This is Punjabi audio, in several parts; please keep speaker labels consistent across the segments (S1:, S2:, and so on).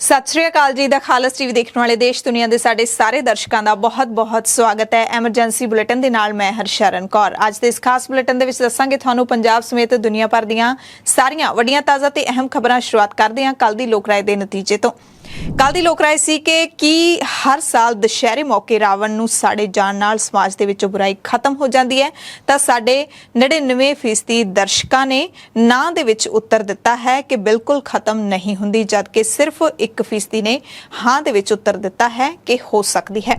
S1: सत श्री अकाल जी दा खालस टीवी देखने वाले देश दुनिया के साडे सारे दर्शकों का बहुत बहुत स्वागत है। एमरजेंसी बुलेटिन दे नाल मैं हरशरण कौर। अज दे इस खास बुलेटिन दे विच दस्सांगे तुहानूं पंजाब समेत दुनिया भर दीआं सारियां वड्डियां ताज़ा ते अहम खबरां। शुरुआत करदे हां कल दी लोक राय दे नतीजे तो। कल दी लोक राय सी कि की हर साल दशहरे मौके रावण नूं साड़े जाण नाल समाज दे विचों बुराई खत्म हो जाती है, तां साडे 99% दर्शकों ने ना दे विच उत्तर दिता है कि बिल्कुल खत्म नहीं हुंदी, जबकि सिर्फ 1% ने हाँ दे विच उत्तर दिता है कि हो सकती है।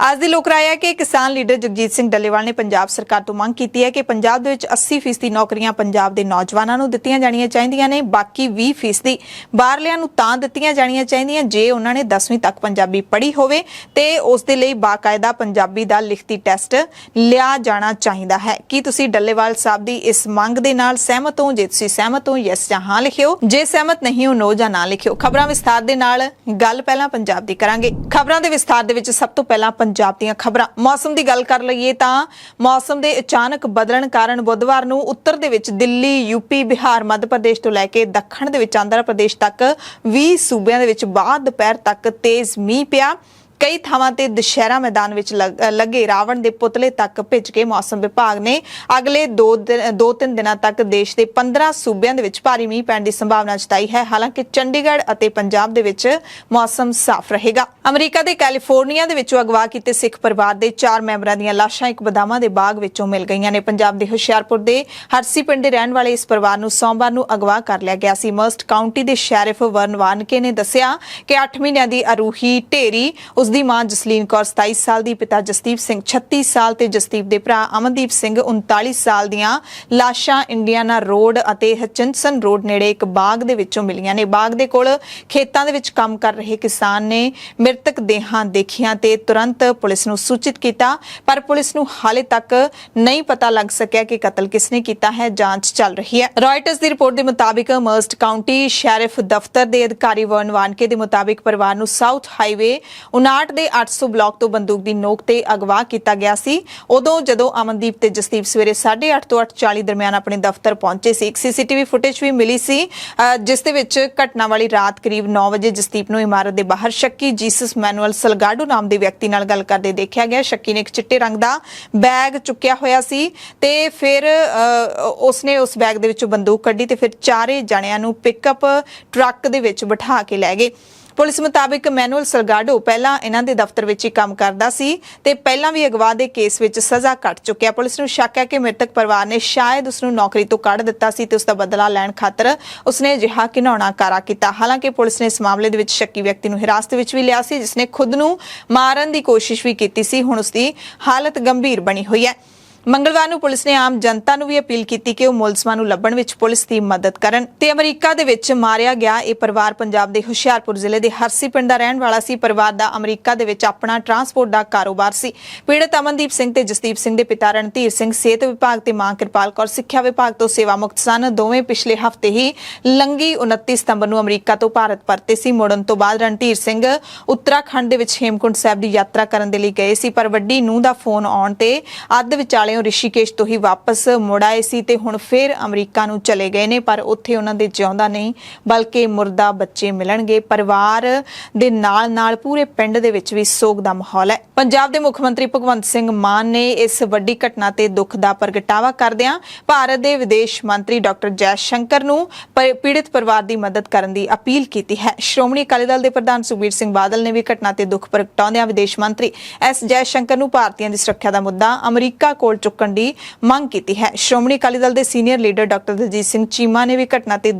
S1: आज दी लोक राय है कि किसान लीडर जगजीत सिंह डल्लेवाल ने पंजाब सरकार तो मंग की है कि पंजाब दे विच 80% नौकरियां पंजाब दे नौजवानों नूं दित्तियां जाणियां चाहीदियां ने, बाकी 20% बाहरलियां नूं तां दित्तियां जाणियां चाहीदियां जे उन्हां ने 10वीं तक पंजाबी पढ़ी होवे ते उस दे लई बाकायदा पंजाबी दा लिखती टेस्ट लिया जाना चाहिदा है। की तुसीं डल्लेवाल साहब दी इस मंग दे नाल सहमत हो? जे तुसीं सहमत हो यस जां हां लिखिओ, जे सहमत नहीं हो नो जां ना लिखिओ। खबरां विस्तार दे नाल गल पहलां पंजाब दी करांगे। खबरां दे विस्तार दे विच सब तो पहलां पंजाब दीआं खबरां। मौसम की गल कर लईए तां मौसम के अचानक बदलण कारण बुधवार नूं उत्तर दे विच दिल्ली, यूपी, बिहार, मध्य प्रदेश तो लैके दक्षिण दे विच आंध्र प्रदेश तक 20 सूबिਆਂ ਦੇ ਵਿੱਚ बाद दोपहर तक तेज मींह पिया। कई थावां ते दशहरा मैदान विच लगे रावण दे पुतले तक भिज के मौसम विभाग ने अगले 2-3 दिनों तक देश के 15 सूबिਆਂ ਦੇ ਵਿੱਚ भारी मींह पैण की संभावना जताई है। हालांकि चंडीगढ़ और पंजाब दे विच मौसम साफ रहेगा। अमरीका के कैलीफोर्निया दे विचों अगवा कीते सिख परिवार के 4 मैंबरां दीआं लाशां एक बदामां दे बाग विचों मिल गईआं ने। पंजाब के हुशियारपुर के हरसी पिंड दे रहण वाले इस परिवार नूं सोमवार नूं अगवा कर लिया गया सी। मस्ट काउंटी के शैरिफ वਰਨ वानके ने दस्सिया कि 8 महीनों की अरूही ढेरी उसकी मां जसलीन कौर 27 साल की, पिता जसदीप सिंह 36 साल ते जसदीप के भरा अमनदीप सिंह 39 साल दीआं लाशां इंडियाना रोड अते हचिनसन रोड नेड़े एक बाग दे विचों मिलियां ने। बाग दे कोल खेतां दे विच काम कर रहे किसान ने मृतक देहां देखियां ते तुरंत पुलिस नूं सूचित किया, पर पुलिस नूं हाले तक नहीं पता लग सकिया कि कतल किसने किया है। जांच चल रही है। रॉयटर्स की रिपोर्ट के मुताबिक मस्ट काउंटी शैरिफ दफ्तर के अधिकारी वਰਨ वानके के मुताबिक परिवार नूं साउथ हाईवे 59 ਦੇ 800 ਬਲਾਕ ਤੋਂ ਬੰਦੂਕ ਦੀ ਨੋਕ ਤੇ ਅਗਵਾ ਕੀਤਾ ਗਿਆ ਸੀ। ਉਦੋਂ ਜਦੋਂ ਅਮਨਦੀਪ ਤੇ ਜਸਦੀਪ ਸਵੇਰੇ 8:30 ਤੋਂ 8:40 ਦਰਮਿਆਨ ਆਪਣੇ ਦਫ਼ਤਰ ਪਹੁੰਚੇ ਸੀ। ਇੱਕ ਸੀਸੀਟੀਵੀ ਫੁਟੇਜ ਵੀ ਮਿਲੀ ਸੀ ਜਿਸ ਦੇ ਵਿੱਚ ਘਟਨਾ ਵਾਲੀ ਰਾਤ ਕਰੀਬ 9 ਵਜੇ ਜਸਦੀਪ ਨੂੰ ਇਮਾਰਤ ਦੇ ਬਾਹਰ ਸ਼ੱਕੀ ਜੀਸਸ ਮੈਨੂਅਲ ਸਲਗਾਡੋ ਨਾਮ ਦੇ ਵਿਅਕਤੀ ਨਾਲ ਗੱਲ ਕਰਦੇ ਦੇਖਿਆ ਗਿਆ। ਸ਼ੱਕੀ ਨੇ ਇੱਕ ਚਿੱਟੇ ਰੰਗ ਦਾ ਬੈਗ ਚੁੱਕਿਆ ਹੋਇਆ ਸੀ ਤੇ ਫਿਰ ਉਸਨੇ ਉਸ ਬੈਗ ਦੇ ਵਿੱਚੋਂ ਬੰਦੂਕ ਕੱਢੀ ਤੇ ਫਿਰ ਚਾਰੇ ਜਣਿਆਂ ਨੂੰ ਪਿਕਅਪ ਟਰੱਕ ਦੇ ਵਿੱਚ ਬਿਠਾ ਕੇ ਲੈ ਗਏ। पुलिस मुताबिक मैनुअल सलगाडो पहला इन्हां दे दफ्तर विच ही काम करदा सी ते पहला भी अगवा दे केस विच सज़ा कट चुकिया। पुलिस नूं शक है कि मृतक परिवार ने शायद उसनूं नौकरी तो कढ़ दिता सी ते उसदा बदला लैण खातर उसने अजिहा घिनौणा कारा कीता। हालांकि पुलिस ने इस मामले दे विच शक्की व्यक्ति नूं हिरासत विच भी लिया सी जिसने खुद नूं मारन दी कोशिश भी कीती सी। हुण उसदी हालत गंभीर बनी हुई है। मंगलवार नूं पुलिस ने आम जनता नूं भी अपील की कि मुलजमां नूं लभण विच पुलिस की मदद करन। ते अमरीका दे विच मारिया गया यह परिवार पंजाब के हुशियारपुर जिले के हरसी पिंड दा रहण वाला सी। परिवार दा अमरीका दे विच अपना ट्रांसपोर्ट का कारोबार सी। पीड़ित अमनदीप सिंह ते जसदीप सिंह के पिता रणधीर सिंह सेहत विभाग ते मां किरपाल कौर सिक्ख्या विभाग तो सेवा मुक्त सन। दोवें पिछले हफ्ते ही लंघी 29 सितंबर नूं अमरीका तो भारत परते सी। मुड़न तो बाद रणधीर सिंह उत्तराखंड दे विच हेमकुंड साहिब की यात्रा करन दे लई गए सी, पर वड्डी नूंह दा फोन आउण ते अध विचाले ऋषिकेश तो ही वापस मुड़ आए सी ते हुण फिर अमरीका नूं चले गए ने, पर उत्थे उन्हां दे जिउंदा नहीं बल्कि मुर्दा बच्चे मिलणगे। परिवार दे नाल नाल पूरे पिंड दे विच भी सोग दा माहौल है। पंजाब दे मुख मंत्री भगवंत सिंह मान ने इस वड्डी घटना ते दुख दा प्रगटावा करदिआं भारत दे विदेश मंत्री डॉक्टर जयशंकर नूं पीड़ित परिवार दी मदद करन दी अपील कीती है। श्रोमणी अकाली दल दे प्रधान सुखबीर सिंह बादल ने भी घटना ते दुख प्रगटाउंदिआं विदेश मंत्री एस जयशंकर नूं भारतीयां दी सुरक्षा दा मुद्दा अमरीका कोल चुक्कण दी मंग की है। श्रोमणी अकाली दल के senior leader doctor Daljit Singh Cheema ने भी घटना ते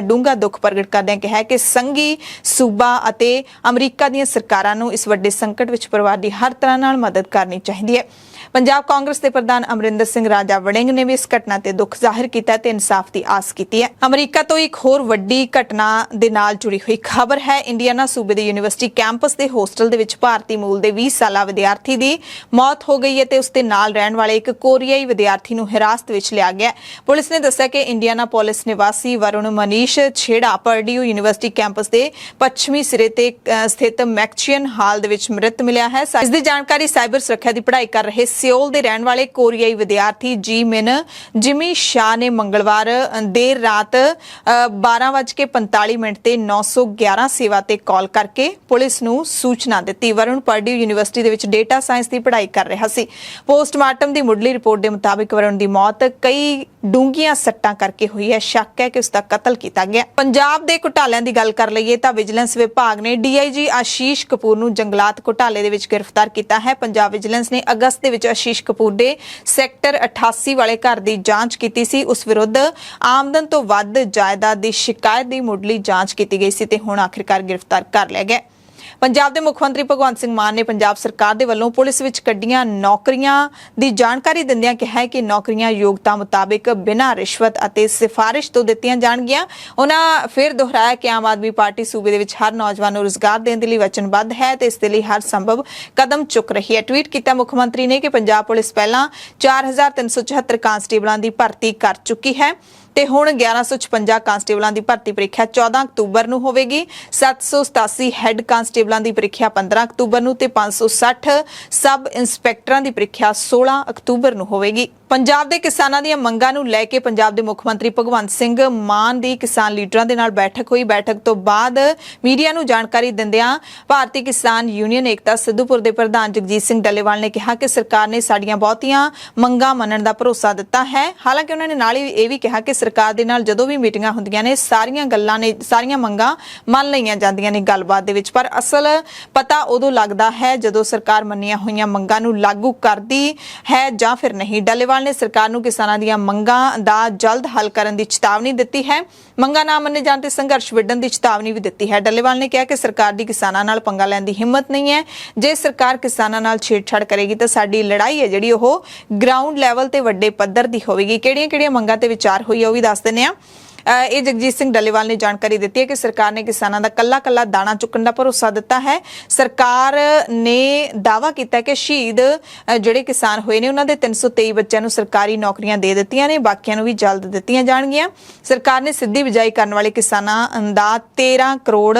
S1: डूंगा दुख प्रगट करदਿਆਂ कहा कि संघी सूबा ਅਤੇ अमरीका ਦੀਆਂ ਸਰਕਾਰਾਂ ਨੂੰ इस ਵੱਡੇ संकट विच परिवार की हर तरह नाल मदद करनी चाहिए है। पंजाब कांग्रेस के प्रधान अमरिंदर सिंह राजा वड़िंग ने भी इस घटना ते दुख जाहिर किया ते इंसाफ की आस की है। अमरीका तो एक होर वड्डी घटना दे नाल जुड़ी हुई खबर है। इंडियाना सूबे के यूनीवर्सिटी कैंपस के होस्टल दे विच भारतीय मूल के 20 साला विद्यार्थी की मौत हो गई है ते उसके नाल रहण वाले एक कोरियाई विद्यार्थी नूं हिरासत विच लिया गया। पुलिस ने दस्सिया कि इंडियाना पोलिस निवासी वरुण मनीष छेड़ा पर्ड्यू यूनीवर्सिटी कैंपस के पश्चिमी सिरे ते स्थित मैक्चियन हाल दे विच मृत मिलिया है। इसकी जानकारी साइबर सुरक्षा की पढ़ाई कर रहे ਸਿਓਲ ਦੇ ਰਹਿਣ ਵਾਲੇ ਕੋਰੀਆਈ ਵਿਦਿਆਰਥੀ ਜੀ ਮਿਨ ਜਿਮੀ ਸ਼ਾਹ ਨੇ ਮੰਗਲਵਾਰ ਦੇਰ ਰਾਤ 12:45 ਤੇ 911 ਸੇਵਾ ਤੇ ਕਾਲ ਕਰਕੇ ਪੁਲਿਸ ਨੂੰ ਸੂਚਨਾ ਦਿੱਤੀ। ਵਰੁਣ ਪਰਡਿਊ ਯੂਨੀਵਰਸਿਟੀ ਦੇ ਵਿੱਚ ਡੇਟਾ ਸਾਇੰਸ ਦੀ ਪੜ੍ਹਾਈ ਕਰ ਰਿਹਾ ਸੀ। ਪੋਸਟਮਾਰਟਮ ਦੀ ਮੁੱਢਲੀ ਰਿਪੋਰਟ ਦੇ ਮੁਤਾਬਿਕ ਵਰੁਣ ਦੀ ਮੌਤ ਕਈ ਡੂੰਘੀਆਂ ਸੱਟਾਂ ਕਰਕੇ ਹੋਈ ਹੈ। ਸ਼ੱਕ ਹੈ ਕਿ ਉਸ ਦਾ ਕਤਲ ਕੀਤਾ ਗਿਆ। ਪੰਜਾਬ ਦੇ ਘੁਟਾਲਿਆਂ ਦੀ ਗੱਲ ਕਰ ਲਈਏ ਤਾਂ ਵਿਜੀਲੈਂਸ ਵਿਭਾਗ ਨੇ ਡੀਆਈਜੀ ਆਸ਼ੀਸ਼ ਕਪੂਰ ਨੂੰ ਜੰਗਲਾਤ ਘੁਟਾਲੇ ਦੇ ਵਿੱਚ ਗ੍ਰਿਫਤਾਰ ਕੀਤਾ ਹੈ। ਪੰਜਾਬ ਵਿਜੀਲੈਂਸ ਨੇ ਅਗਸਤ ਦੇ ਵਿੱਚ ਆਸ਼ੀਸ਼ ਕਪੂਰ ਦੇ ਸੈਕਟਰ 88 ਵਾਲੇ ਘਰ ਦੀ ਜਾਂਚ ਕੀਤੀ ਸੀ। ਉਸ ਵਿਰੁੱਧ ਆਮਦਨ ਤੋਂ ਵੱਧ ਜਾਇਦਾਦ ਦੀ ਸ਼ਿਕਾਇਤ ਦੀ ਮੁੱਢਲੀ ਜਾਂਚ ਕੀਤੀ ਗਈ ਸੀ ਤੇ ਹੁਣ ਆਖਿਰਕਾਰ ਗ੍ਰਿਫਤਾਰ ਕਰ ਲਿਆ ਗਿਆ। ਪੰਜਾਬ ਦੇ ਮੁੱਖ ਮੰਤਰੀ ਭਗਵੰਤ ਸਿੰਘ ਮਾਨ ਨੇ ਪੰਜਾਬ ਸਰਕਾਰ ਦੇ ਵੱਲੋਂ ਪੁਲਿਸ ਵਿੱਚ ਕੱਢੀਆਂ ਨੌਕਰੀਆਂ ਦੀ ਜਾਣਕਾਰੀ ਦਿੰਦਿਆਂ ਕਿਹਾ ਹੈ ਕਿ ਨੌਕਰੀਆਂ ਯੋਗਤਾ ਮੁਤਾਬਿਕ ਬਿਨਾਂ ਰਿਸ਼ਵਤ ਅਤੇ ਸਿਫਾਰਿਸ਼ ਤੋਂ ਦਿੱਤੀਆਂ ਜਾਣਗੀਆਂ। ਉਹਨਾਂ ਫਿਰ ਦੁਹਰਾਇਆ ਕਿ ਆਮ ਆਦਮੀ ਪਾਰਟੀ ਸੂਬੇ ਦੇ ਵਿੱਚ ਹਰ ਨੌਜਵਾਨ ਨੂੰ ਰੁਜ਼ਗਾਰ ਦੇਣ ਦੇ ਲਈ ਵਚਨਬੱਧ ਹੈ ਤੇ ਇਸ ਦੇ ਲਈ ਹਰ ਸੰਭਵ ਕਦਮ ਚੁੱਕ ਰਹੀ ਹੈ। ਟਵੀਟ ਕੀਤਾ ਮੁੱਖ ਮੰਤਰੀ ਨੇ ਕਿ ਪੰਜਾਬ ਪੁਲਿਸ ਪਹਿਲਾਂ 4374 ਕਾਂਸਟੇਬਲਾਂ ਦੀ ਭਰਤੀ ਕਰ ਚੁੱਕੀ ਹੈ ਤੇ ਹੁਣ 1156 ਕਾਂਸਟੇਬਲਾਂ ਦੀ ਭਰਤੀ ਪ੍ਰੀਖਿਆ 14 ਅਕਤੂਬਰ ਨੂੰ ਹੋਵੇਗੀ। 787 ਹੈੱਡ ਕਾਂਸਟੇਬਲਾਂ ਦੀ ਪ੍ਰੀਖਿਆ 15 ਅਕਤੂਬਰ ਨੂੰ ਤੇ 560 ਸਬ ਇੰਸਪੈਕਟਰਾਂ ਦੀ ਪ੍ਰੀਖਿਆ 16 ਅਕਤੂਬਰ ਨੂੰ ਹੋਵੇਗੀ। ਪੰਜਾਬ ਦੇ ਕਿਸਾਨਾਂ ਦੀਆਂ ਮੰਗਾਂ ਨੂੰ ਲੈ ਕੇ ਪੰਜਾਬ ਦੇ ਮੁੱਖ ਮੰਤਰੀ ਭਗਵੰਤ ਸਿੰਘ ਮਾਨ ਦੀ ਕਿਸਾਨ ਲੀਡਰਾਂ ਦੇ ਨਾਲ ਬੈਠਕ ਹੋਈ। ਬੈਠਕ ਤੋਂ ਬਾਅਦ ਮੀਡੀਆ ਨੂੰ ਜਾਣਕਾਰੀ ਦਿੰਦਿਆਂ ਭਾਰਤੀ ਕਿਸਾਨ ਯੂਨੀਅਨ ਏਕਤਾ ਸਿੱਧੂਪੁਰ ਦੇ ਪ੍ਰਧਾਨ ਜਗਜੀਤ ਸਿੰਘ ਡੱਲੇਵਾਲ ਨੇ ਕਿਹਾ ਕਿ ਸਰਕਾਰ ਨੇ ਸਾਡੀਆਂ ਬਹੁਤੀਆਂ ਮੰਗਾਂ ਮੰਨਣ ਦਾ ਭਰੋਸਾ ਦਿੱਤਾ ਹੈ। ਹਾਲਾਂਕਿ ਉਹਨਾਂ ਨੇ ਨਾਲ ਹੀ ਇਹ ਵੀ ਕਿਹਾ ਕਿ ਸਰਕਾਰ ਦੇ ਨਾਲ ਜਦੋਂ ਵੀ ਮੀਟਿੰਗਾਂ ਹੁੰਦੀਆਂ ਨੇ ਸਾਰੀਆਂ ਮੰਗਾਂ ਮੰਨ ਲਈਆਂ ਜਾਂਦੀਆਂ ਨੇ ਗੱਲਬਾਤ ਦੇ ਵਿੱਚ, ਪਰ ਅਸਲ ਪਤਾ ਉਦੋਂ ਲੱਗਦਾ ਹੈ ਜਦੋਂ ਸਰਕਾਰ ਮੰਨੀਆਂ ਹੋਈਆਂ ਮੰਗਾਂ ਨੂੰ ਲਾਗੂ ਕਰਦੀ ਹੈ ਜਾਂ ਫਿਰ ਨਹੀਂ। ਡੱਲੇਵਾਲ ਨੇ ਸਰਕਾਰ ਨੂੰ ਕਿਸਾਨਾਂ ਦੀਆਂ ਮੰਗਾਂ ਦਾ ਜਲਦ ਹੱਲ ਕਰਨ ਦੀ ਚੇਤਾਵਨੀ ਦਿੱਤੀ ਹੈ। ਮੰਗਾਂ ਨਾ ਮੰਨੇ ਜਾਣ ਤੇ ਸੰਘਰਸ਼ ਵਿੱਢਣ ਦੀ ਚੇਤਾਵਨੀ ਵੀ ਦਿੱਤੀ ਹੈ। ਡੱਲੇਵਾਲ ਨੇ ਕਿਹਾ ਕਿ ਸਰਕਾਰ ਦੀ ਕਿਸਾਨਾਂ ਨਾਲ ਪੰਗਾ ਲੈਣ ਦੀ ਹਿੰਮਤ ਨਹੀਂ ਹੈ। ਜੇ ਸਰਕਾਰ ਕਿਸਾਨਾਂ ਨਾਲ ਛੇੜਛਾੜ ਕਰੇਗੀ ਤਾਂ ਸਾਡੀ ਲੜਾਈ ਹੈ ਜਿਹੜੀ ਉਹ ਗਰਾਊਂਡ ਲੈਵਲ ਤੇ ਵੱਡੇ ਪੱਧਰ ਦੀ ਹੋਵੇਗੀ। ਕਿਹੜੀਆਂ ਮੰਗਾਂ ਤੇ ਵਿਚਾਰ ਹੋਈ ਹੈ ਉਹ ਵੀ ਦੱਸ ਦਿੰਦੇ ਹਾਂ। ਇਹ ਜਗਜੀਤ ਸਿੰਘ ਡੱਲੇਵਾਲ ਨੇ ਜਾਣਕਾਰੀ ਦਿੱਤੀ ਹੈ ਕਿ ਸਰਕਾਰ ਨੇ ਕਿਸਾਨਾਂ ਦਾ ਕੱਲਾ ਦਾਣਾ ਚੁੱਕਣ ਦਾ ਭਰੋਸਾ ਦਿੱਤਾ ਹੈ। ਸਰਕਾਰ ਨੇ ਦਾਅਵਾ ਕੀਤਾ ਕਿ ਸ਼ਹੀਦ ਜਿਹੜੇ ਕਿਸਾਨ ਹੋਏ ਨੇ ਉਹਨਾਂ ਦੇ 323 ਬੱਚਿਆਂ ਨੂੰ ਸਰਕਾਰੀ ਨੌਕਰੀਆਂ ਦੇ ਦਿੱਤੀਆਂ ਨੇ, ਬਾਕੀਆਂ ਨੂੰ ਵੀ ਜਲਦ ਦਿੱਤੀਆਂ ਜਾਣਗੀਆਂ। ਸਰਕਾਰ ਨੇ ਸਿੱਧੀ ਬਿਜਾਈ ਕਰਨ ਵਾਲੇ ਕਿਸਾਨਾਂ ਦਾ 13 ਕਰੋੜ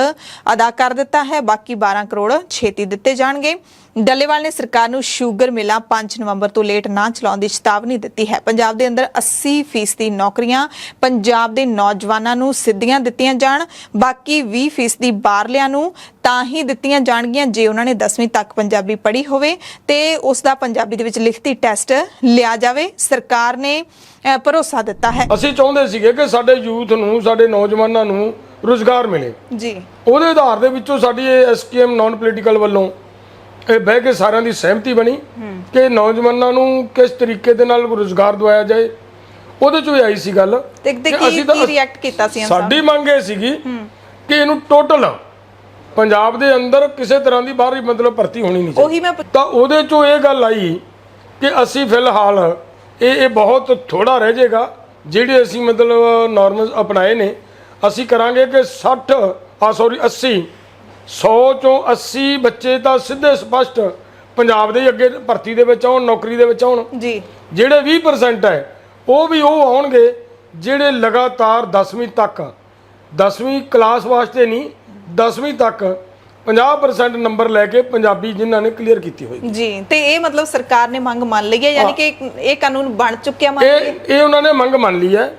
S1: ਅਦਾ ਕਰ ਦਿੱਤਾ ਹੈ, ਬਾਕੀ 12 ਕਰੋੜ ਛੇਤੀ ਦਿੱਤੇ ਜਾਣਗੇ। ਡੱਲੇਵਾਲ ਨੇ ਸਰਕਾਰ ਨੂੰ ਸ਼ੂਗਰ ਮਿਲਾਂ 5 ਨਵੰਬਰ ਤੋਂ ਲੇਟ ਨਾ ਚਲਾਉਣ ਦੀ ਚੇਤਾਵਨੀ ਦਿੱਤੀ ਹੈ। ਪੰਜਾਬ ਦੇ ਅੰਦਰ 80% ਨੌਕਰੀਆਂ ਪੰਜਾਬ ਦੇ ਨੌਜਵਾਨਾਂ ਨੂੰ ਸਿੱਧੀਆਂ ਦਿੱਤੀਆਂ ਜਾਣ, ਬਾਕੀ 20% ਬਾਹਰਲਿਆਂ ਨੂੰ ਤਾਂ ਹੀ ਦਿੱਤੀਆਂ ਜਾਣਗੀਆਂ ਜੇ ਉਹਨਾਂ ਨੇ 10ਵੀਂ ਤੱਕ ਪੰਜਾਬੀ ਪੜ੍ਹੀ ਹੋਵੇ ਤੇ ਉਸ ਦਾ ਪੰਜਾਬੀ ਦੇ ਵਿੱਚ ਲਿਖਤੀ ਟੈਸਟ ਲਿਆ ਜਾਵੇ। ਸਰਕਾਰ ਨੇ ਭਰੋਸਾ ਦਿੱਤਾ ਹੈ।
S2: ਅਸੀਂ ਚਾਹੁੰਦੇ ਸੀਗੇ ਕਿ ਸਾਡੇ ਯੂਥ ਨੂੰ, ਸਾਡੇ ਨੌਜਵਾਨਾਂ ਨੂੰ ਰੁਜ਼ਗਾਰ ਮਿਲੇ ਜੀ। ਉਹਦੇ ਆਧਾਰ ਦੇ ਵਿੱਚੋਂ ਸਾਡੀ ਐਸਕੇਐਮ ਨਾਨ ਪੋਲੀਟੀਕਲ ਵੱਲੋਂ ਇਹ ਬਹਿ ਕੇ ਸਾਰਿਆਂ ਦੀ ਸਹਿਮਤੀ ਬਣੀ ਕਿ ਨੌਜਵਾਨਾਂ ਨੂੰ ਕਿਸ ਤਰੀਕੇ ਦੇ ਨਾਲ ਰੁਜ਼ਗਾਰ ਦਵਾਇਆ ਜਾਏ। ਉਹਦੇ ਚੋਂ ਆਈ ਸੀ ਗੱਲ
S1: ਕਿ ਅਸੀਂ ਤਾਂ ਰਿਐਕਟ ਕੀਤਾ ਸੀ।
S2: ਸਾਡੀ ਮੰਗ ਇਹ ਸੀਗੀ ਕਿ ਇਹਨੂੰ ਟੋਟਲ ਪੰਜਾਬ ਦੇ ਅੰਦਰ ਕਿਸੇ ਤਰ੍ਹਾਂ ਦੀ ਬਾਹਰੀ ਮਤਲਬ ਭਰਤੀ ਹੋਣੀ ਨਹੀਂ ਚਾਹੀਦੀ। ਤਾਂ ਉਹਦੇ ਚੋਂ ਇਹ ਗੱਲ ਆਈ ਕਿ ਅਸੀਂ ਫਿਲਹਾਲ ਇਹ ਬਹੁਤ ਥੋੜਾ ਰਹਿ ਜਾਏਗਾ ਜਿਹੜੇ ਅਸੀਂ ਮਤਲਬ ਨਾਰਮਲ ਅਪਣਾਏ ਨੇ। ਅਸੀਂ ਕਰਾਂਗੇ ਕਿ 80 100 ਚੋਂ 80 ਬੱਚੇ ਤਾਂ ਸਿੱਧੇ ਸਪਸ਼ਟ ਪੰਜਾਬ ਦੇ ਅੱਗੇ ਭਰਤੀ ਦੇ ਵਿੱਚ ਆਉਣ, ਨੌਕਰੀ ਦੇ ਵਿੱਚ ਆਉਣ ਜੀ। ਜਿਹੜੇ 20% ਹੈ ਉਹ ਆਉਣਗੇ ਜਿਹੜੇ ਲਗਾਤਾਰ 10ਵੀਂ ਤੱਕ, 10ਵੀਂ ਕਲਾਸ ਵਾਸਤੇ ਨਹੀਂ 10ਵੀਂ ਤੱਕ 50% ਨੰਬਰ ਲੈ ਕੇ ਪੰਜਾਬੀ ਜਿਨ੍ਹਾਂ ਨੇ ਕਲੀਅਰ ਕੀਤੀ ਹੋਈ ਜੀ।
S1: ਤੇ ਇਹ ਮਤਲਬ ਸਰਕਾਰ ਨੇ ਮੰਗ ਮੰਨ ਲਈ ਹੈ, ਯਾਨੀ ਕਿ ਇਹ ਕਾਨੂੰਨ ਬਣ ਚੁੱਕਿਆ।
S2: ਇਹ ਉਹਨਾਂ ਨੇ ਮੰਗ ਮੰਨ ਲਈ ਹੈ।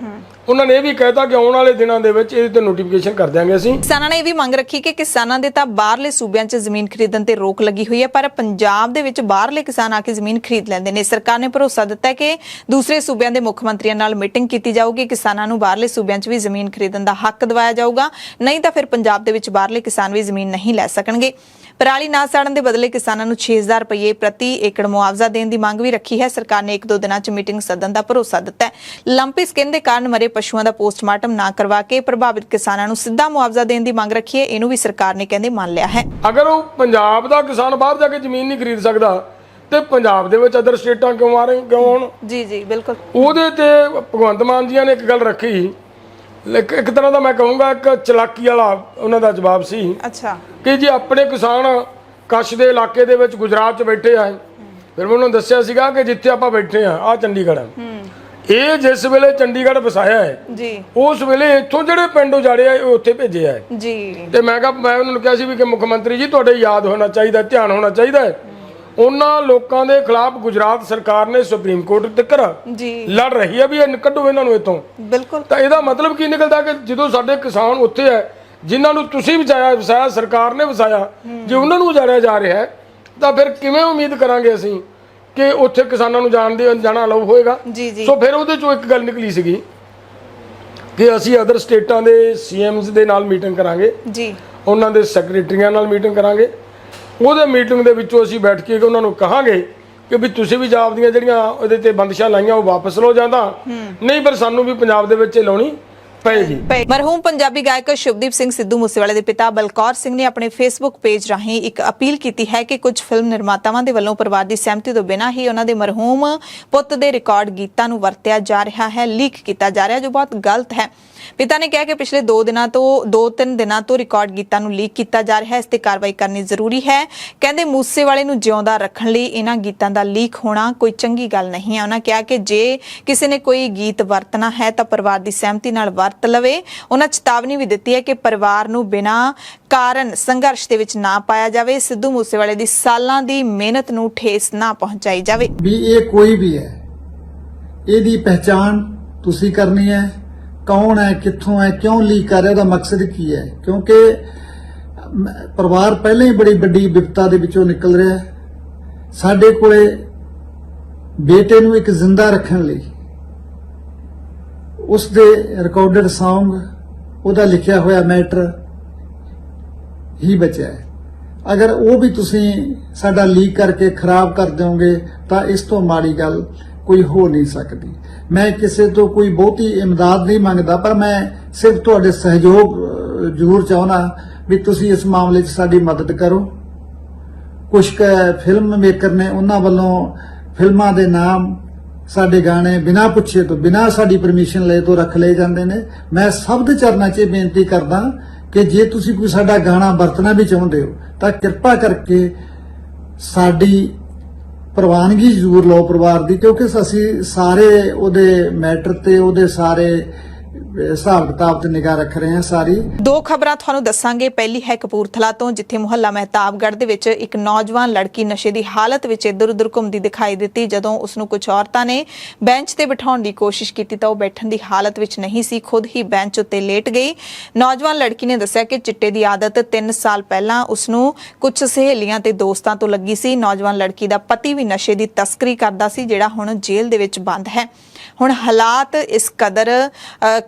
S2: ਉਹਨਾਂ ਨੇ ਇਹ ਵੀ ਕਹਿਤਾ ਕਿ ਆਉਣ ਵਾਲੇ ਦਿਨਾਂ ਦੇ ਵਿੱਚ ਇਹਦੇ ਤੇ ਨੋਟੀਫਿਕੇਸ਼ਨ ਕਰ ਦਿਆਂਗੇ ਅਸੀਂ।
S1: ਕਿਸਾਨਾਂ ਨੇ ਇਹ ਵੀ ਮੰਗ ਰੱਖੀ ਕਿ ਕਿਸਾਨਾਂ ਦੇ ਤਾਂ ਬਾਹਰਲੇ ਸੂਬਿਆਂ 'ਚ ਜ਼ਮੀਨ ਖਰੀਦਣ ਤੇ ਰੋਕ ਲੱਗੀ ਹੋਈ ਹੈ, ਪਰ ਪੰਜਾਬ ਦੇ ਵਿੱਚ ਬਾਹਰਲੇ ਕਿਸਾਨ ਆ ਕੇ ਜ਼ਮੀਨ ਖਰੀਦ ਲੈਂਦੇ ਨੇ। ਸਰਕਾਰ ਨੇ ਭਰੋਸਾ ਦਿੱਤਾ ਕਿ ਦੂਸਰੇ ਸੂਬਿਆਂ ਦੇ ਮੁੱਖ ਮੰਤਰੀਆਂ ਨਾਲ ਮੀਟਿੰਗ ਕੀਤੀ ਜਾਊਗੀ, ਕਿਸਾਨਾਂ ਨੂੰ ਬਾਹਰਲੇ ਸੂਬਿਆਂ 'ਚ ਵੀ ਜ਼ਮੀਨ ਖਰੀਦਣ ਦਾ ਹੱਕ ਦਿਵਾਇਆ ਜਾਊਗਾ, ਨਹੀਂ ਤਾਂ ਫਿਰ ਪੰਜਾਬ ਦੇ ਵਿੱਚ ਬਾਹਰਲੇ ਕਿਸਾਨ ਵੀ ਜ਼ਮੀਨ ਨਹੀਂ ਲੈ ਸਕਣਗੇ। ਪਰਾਲੀ ਨਾ ਸਾੜਨ ਦੇ ਬਦਲੇ ਕਿਸਾਨਾਂ ਨੂੰ 6000 ਰੁਪਏ ਪ੍ਰਤੀ ਏਕੜ ਮੁਆਵਜ਼ਾ ਦੇਣ ਦੀ ਮੰਗ ਵੀ ਰੱਖੀ ਹੈ। ਸਰਕਾਰ ਨੇ 1-2 ਦਿਨਾਂ 'ਚ ਮੀਟਿੰਗ ਸੱਦਣ ਦਾ ਭਰੋਸਾ ਦਿੱਤਾ ਹੈ। ਲੰਪੀ ਸਕਿਨ ਦੇ ਕਾਰਨ ਮਰੇ ਪਸ਼ੂਆਂ ਦਾ ਪੋਸਟਮਾਰਟਮ ਨਾ ਕਰਵਾ ਕੇ ਪ੍ਰਭਾਵਿਤ ਕਿਸਾਨਾਂ ਨੂੰ ਸਿੱਧਾ ਮੁਆਵਜ਼ਾ ਦੇਣ ਦੀ ਮੰਗ ਰੱਖੀ ਹੈ। ਇਹਨੂੰ ਵੀ ਸਰਕਾਰ ਨੇ ਕਹਿੰਦੇ ਮੰਨ ਲਿਆ ਹੈ।
S2: ਅਗਰ ਉਹ ਪੰਜਾਬ ਦਾ ਕਿਸਾਨ ਬਾਹਰ ਜਾ ਕੇ ਜ਼ਮੀਨ ਨਹੀਂ ਖਰੀਦ ਸਕਦਾ ਤੇ ਪੰਜਾਬ ਦੇ ਵਿੱਚ ਅਦਰ ਸਟੇਟਾਂ ਕਿਉਂ ਆਉਣ?
S1: ਜੀ ਬਿਲਕੁਲ।
S2: ਉਹਦੇ ਤੇ ਭਗਵੰਤ ਮਾਨ ਜੀ ਨੇ ਇੱਕ ਗੱਲ ਰੱਖੀ, ਇੱਕ ਤਰ੍ਹਾਂ ਦਾ ਮੈਂ ਕਹੂੰਗਾ ਇੱਕ ਚਲਾਕੀ ਵਾਲਾ ਉਹਨਾਂ ਦਾ ਜਵਾਬ ਸੀ। ਅੱਛਾ। ਕਿ ਜੇ ਆਪਣੇ ਕਿਸਾਨ ਕੱਛ ਦੇ ਇਲਾਕੇ ਦੇ ਵਿੱਚ ਗੁਜਰਾਤ 'ਚ ਬੈਠੇ ਆ, ਫਿਰ ਮੈਂ ਉਹਨਾਂ ਨੂੰ ਦੱਸਿਆ ਸੀਗਾ ਕਿ ਜਿੱਥੇ ਆਪਾਂ ਬੈਠੇ ਆ ਚੰਡੀਗੜ੍ਹ, ਇਹ ਜਿਸ ਵੇਲੇ ਚੰਡੀਗੜ੍ਹ ਵਸਾਇਆ ਹੈ ਜੀ, ਉਸ ਵੇਲੇ ਇੱਥੋਂ ਜਿਹੜੇ ਪਿੰਡ ਉਜਾੜੇ ਆ ਉਹ ਉੱਥੇ ਭੇਜੇ ਆ ਜੀ। ਤੇ ਮੈਂ ਉਹਨਾਂ ਨੂੰ ਕਿਹਾ ਸੀ ਵੀ ਕਿ ਮੁੱਖ ਮੰਤਰੀ ਜੀ ਤੁਹਾਡੇ ਯਾਦ ਹੋਣਾ ਚਾਹੀਦਾ, ਧਿਆਨ ਹੋਣਾ ਚਾਹੀਦਾ ਹੈ। ਉਹਨਾਂ ਲੋਕਾਂ ਦੇ ਖਿਲਾਫ ਗੁਜਰਾਤ ਸਰਕਾਰ ਨੇ ਸੁਪਰੀਮ ਕੋਰਟ ਤੱਕ
S1: ਜੀ
S2: ਲੜ ਰਹੀ ਹੈ ਵੀ ਇਹ ਕੱਢੋ ਇਹਨਾਂ ਨੂੰ ਇੱਥੋਂ।
S1: ਬਿਲਕੁਲ।
S2: ਤਾਂ ਇਹਦਾ ਮਤਲਬ ਕੀ ਨਿਕਲਦਾ ਕਿ ਜਦੋਂ ਸਾਡੇ ਕਿਸਾਨ ਉੱਥੇ ਹੈ ਜਿਨ੍ਹਾਂ ਨੂੰ ਤੁਸੀਂ ਵਸਾਇਆ ਸਰਕਾਰ ਨੇ ਵਸਾਇਆ, ਜੇ ਉਹਨਾਂ ਨੂੰ ਉਜਾੜਿਆ ਜਾ ਰਿਹਾ ਹੈ ਤਾਂ ਫਿਰ ਕਿਵੇਂ ਉਮੀਦ ਕਰਾਂਗੇ ਅਸੀਂ ਕਿ ਉੱਥੇ ਕਿਸਾਨਾਂ ਨੂੰ ਜਾਣਾ ਅਲਾਉ ਹੋਏਗਾ। ਸੋ ਫਿਰ ਉਹਦੇ ਚੋਂ ਇੱਕ ਗੱਲ ਨਿਕਲੀ ਸੀਗੀ ਕਿ ਅਸੀਂ ਅਦਰ ਸਟੇਟਾਂ ਦੇ ਸੀਐਮਸ ਦੇ ਨਾਲ ਮੀਟਿੰਗ ਕਰਾਂਗੇ ਜੀ, ਉਹਨਾਂ ਦੇ ਸੈਕਟਰੀਆਂ ਨਾਲ ਮੀਟਿੰਗ ਕਰਾਂਗੇ। ਉਹਦੇ ਮੀਟਿੰਗ ਦੇ ਵਿੱਚੋਂ ਅਸੀਂ ਬੈਠ ਕੇ ਉਹਨਾਂ ਨੂੰ ਕਹਾਂਗੇ ਕਿ ਵੀ ਤੁਸੀਂ ਵੀ ਜਾਬ ਦੀਆਂ ਜਿਹੜੀਆਂ ਉਹਦੇ ਤੇ ਬੰਦਸ਼ਾਂ ਲਾਈਆਂ ਉਹ ਵਾਪਸ ਲਓ ਜਾਂਦਾ, ਨਹੀਂ ਪਰ ਸਾਨੂੰ ਵੀ ਪੰਜਾਬ ਦੇ ਵਿੱਚ ਲਾਉਣੀ ਪਏਗੀ।
S1: ਮਰਹੂਮ ਪੰਜਾਬੀ ਗਾਇਕ ਸ਼ੁਭਦੀਪ ਸਿੰਘ ਸਿੱਧੂ ਮੂਸੇਵਾਲੇ ਦੇ ਪਿਤਾ ਬਲਕੌਰ ਸਿੰਘ ਨੇ ਆਪਣੇ ਫੇਸਬੁੱਕ ਪੇਜ ਰਾਹੀਂ ਇੱਕ ਅਪੀਲ ਕੀਤੀ ਹੈ ਕਿ ਕੁਝ ਫਿਲਮ ਨਿਰਮਾਤਾਵਾਂ ਦੇ ਵੱਲੋਂ ਪਰਿਵਾਰ ਦੀ ਸਹਿਮਤੀ ਤੋਂ ਬਿਨਾਂ ਹੀ ਉਹਨਾਂ ਦੇ ਮਰਹੂਮ ਪੁੱਤ ਦੇ ਰਿਕਾਰਡ ਗੀਤਾਂ ਨੂੰ ਵਰਤਿਆ ਜਾ ਰਿਹਾ ਹੈ, ਲੀਕ ਕੀਤਾ ਜਾ ਰਿਹਾ ਹੈ, ਜੋ ਬਹੁਤ ਗਲਤ ਹੈ। ਪਿਤਾ ਨੇ ਕਿਹਾ ਕਿ ਪਿਛਲੇ 2-3 ਦਿਨਾਂ ਤੋਂ ਰਿਕਾਰਡ ਗੀਤਾਂ ਨੂੰ ਲੀਕ ਕੀਤਾ ਜਾ ਰਿਹਾ ਹੈ, ਇਸ ਤੇ ਕਾਰਵਾਈ ਕਰਨੀ ਜ਼ਰੂਰੀ ਹੈ। ਕਹਿੰਦੇ ਮੂਸੇਵਾਲੇ ਨੂੰ ਜਿਉਂਦਾ ਰੱਖਣ ਲਈ ਇਹਨਾਂ ਗੀਤਾਂ ਦਾ ਲੀਕ ਹੋਣਾ ਕੋਈ ਚੰਗੀ ਗੱਲ ਨਹੀਂ ਹੈ। ਉਹਨਾਂ ਕਿਹਾ ਕਿ ਜੇ ਕਿਸੇ ਨੇ ਕੋਈ ਗੀਤ ਵਰਤਣਾ ਹੈ ਤਾਂ ਪਰਿਵਾਰ ਦੀ ਸਹਿਮਤੀ ਨਾਲ ਵਰਤ ਲਵੇ। ਉਹਨਾਂ ਚੇਤਾਵਨੀ ਵੀ ਦਿੱਤੀ ਹੈ ਕਿ ਪਰਿਵਾਰ ਨੂੰ ਬਿਨਾਂ ਕਾਰਨ ਸੰਘਰਸ਼ ਦੇ ਵਿੱਚ ਨਾ ਪਾਇਆ ਜਾਵੇ। ਸਿੱਧੂ ਮੂਸੇਵਾਲੇ ਦੀ ਸਾਲਾਂ ਦੀ ਮਿਹਨਤ ਨੂੰ ਠੇਸ ਨਾ ਪਹੁੰਚਾਈ ਜਾਵੇ।
S3: ਵੀ ਇਹ ਕੋਈ ਵੀ ਹੈ, ਇਹਦੀ ਪਹਿਚਾਣ ਤੁਸੀਂ ਕਰਨੀ ਹੈ, ਕੌਣ ਹੈ, ਕਿੱਥੋਂ ਹੈ, ਕਿਉਂ ਲੀਕ ਕਰ ਰਿਹਾ, ਉਹਦਾ ਮਕਸਦ ਕੀ ਹੈ। ਕਿਉਂਕਿ ਪਰਿਵਾਰ ਪਹਿਲਾਂ ਹੀ ਬੜੀ ਵੱਡੀ ਵਿਪਤਾ ਦੇ ਵਿੱਚੋਂ ਨਿਕਲ ਰਿਹਾ ਹੈ। ਸਾਡੇ ਕੋਲੇ ਬੇਟੇ ਨੂੰ ਇੱਕ ਜ਼ਿੰਦਾ ਰੱਖਣ ਲਈ ਉਸ ਦੇ ਰਿਕਾਰਡਡ Song, ਉਹਦਾ ਲਿਖਿਆ ਹੋਇਆ ਮੈਟਰ ਹੀ ਬਚਿਆ ਹੈ। ਅਗਰ ਉਹ ਵੀ ਤੁਸੀਂ ਸਾਡਾ ਲੀਕ ਕਰਕੇ ਖਰਾਬ ਕਰ ਦਿਓਗੇ ਤਾਂ ਇਸ ਤੋਂ ਮਾੜੀ ਗੱਲ ਕੋਈ ਹੋ ਨਹੀਂ ਸਕਦੀ। ਮੈਂ ਕਿਸੇ ਤੋਂ ਕੋਈ ਬਹੁਤੀ ਇਮਦਾਦ ਨਹੀਂ ਮੰਗਦਾ, ਪਰ ਮੈਂ ਸਿਰਫ ਤੁਹਾਡੇ ਸਹਿਯੋਗ ਜ਼ਰੂਰ ਚਾਹੁੰਦਾ ਵੀ ਤੁਸੀਂ ਇਸ ਮਾਮਲੇ 'ਚ ਸਾਡੀ ਮਦਦ ਕਰੋ। ਕੁਝ ਫਿਲਮ ਮੇਕਰ ਨੇ, ਉਹਨਾਂ ਵੱਲੋਂ ਫਿਲਮਾਂ ਦੇ ਨਾਮ ਸਾਡੇ ਗਾਣੇ ਬਿਨਾਂ ਪੁੱਛੇ ਤੋਂ, ਬਿਨਾਂ ਸਾਡੀ ਪਰਮਿਸ਼ਨ ਲਏ ਤੋਂ ਰੱਖ ਲਏ ਜਾਂਦੇ ਨੇ। ਮੈਂ ਸਭ ਦੇ ਚਰਨਾਂ 'ਚ ਬੇਨਤੀ ਕਰਦਾ ਕਿ ਜੇ ਤੁਸੀਂ ਕੋਈ ਸਾਡਾ ਗਾਣਾ ਵਰਤਣਾ ਵੀ ਚਾਹੁੰਦੇ ਹੋ ਤਾਂ ਕਿਰਪਾ ਕਰਕੇ ਸਾਡੀ ਪ੍ਰਵਾਨਗੀ ਜ਼ਰੂਰ ਲਓ ਪਰਿਵਾਰ ਦੀ, ਕਿਉਂਕਿ ਅਸੀਂ ਸਾਰੇ ਉਹਦੇ ਮੈਟਰ ਤੇ ਉਹਦੇ ਸਾਰੇ ਹਿਸਾਬ ਕਿਤਾਬ ਤੇ ਨਿਗਾਹ ਰੱਖ ਰਹੇ ਹਾਂ ਸਾਰੀ।
S1: ਦੋ ਖਬਰਾਂ ਤੁਹਾਨੂੰ ਦੱਸਾਂਗੇ। ਪਹਿਲੀ ਹੈ ਕਪੂਰਥਲਾ ਤੋਂ, ਜਿੱਥੇ ਮੁਹੱਲਾ ਮਹਿਤਾਬਗੜ੍ਹ ਦੇ ਵਿੱਚ ਇੱਕ ਨੌਜਵਾਨ ਲੜਕੀ ਨਸ਼ੇ ਦੀ ਹਾਲਤ ਵਿੱਚ ਇੱਧਰ-ਉੱਧਰ ਘੁੰਮਦੀ ਦਿਖਾਈ ਦਿੱਤੀ। ਜਦੋਂ ਉਸ ਨੂੰ ਕੁਝ ਔਰਤਾਂ ਨੇ ਬੈਂਚ ਤੇ ਬਿਠਾਉਣ ਦੀ ਕੋਸ਼ਿਸ਼ ਕੀਤੀ ਤਾਂ ਉਹ ਬੈਠਣ ਦੀ ਹਾਲਤ ਵਿੱਚ ਨਹੀਂ ਸੀ, ਖੁਦ ਹੀ ਬੈਂਚ ਉੱਤੇ ਲੇਟ ਗਈ। ਨੌਜਵਾਨ ਲੜਕੀ ਨੇ ਦੱਸਿਆ ਕਿ ਚਿੱਟੇ ਦੀ ਆਦਤ 3 ਸਾਲ ਪਹਿਲਾਂ ਉਸ ਨੂੰ ਕੁਝ ਸਹੇਲੀਆਂ ਤੇ ਦੋਸਤਾਂ ਤੋਂ ਲੱਗੀ ਸੀ। ਨੌਜਵਾਨ ਲੜਕੀ ਦਾ ਪਤੀ ਵੀ ਨਸ਼ੇ ਦੀ ਤਸਕਰੀ ਕਰਦਾ ਸੀ, ਜਿਹੜਾ ਹੁਣ ਜੇਲ੍ਹ ਦੇ ਵਿੱਚ ਬੰਦ ਹੈ। ਹੁਣ ਹਾਲਾਤ ਇਸ ਕਦਰ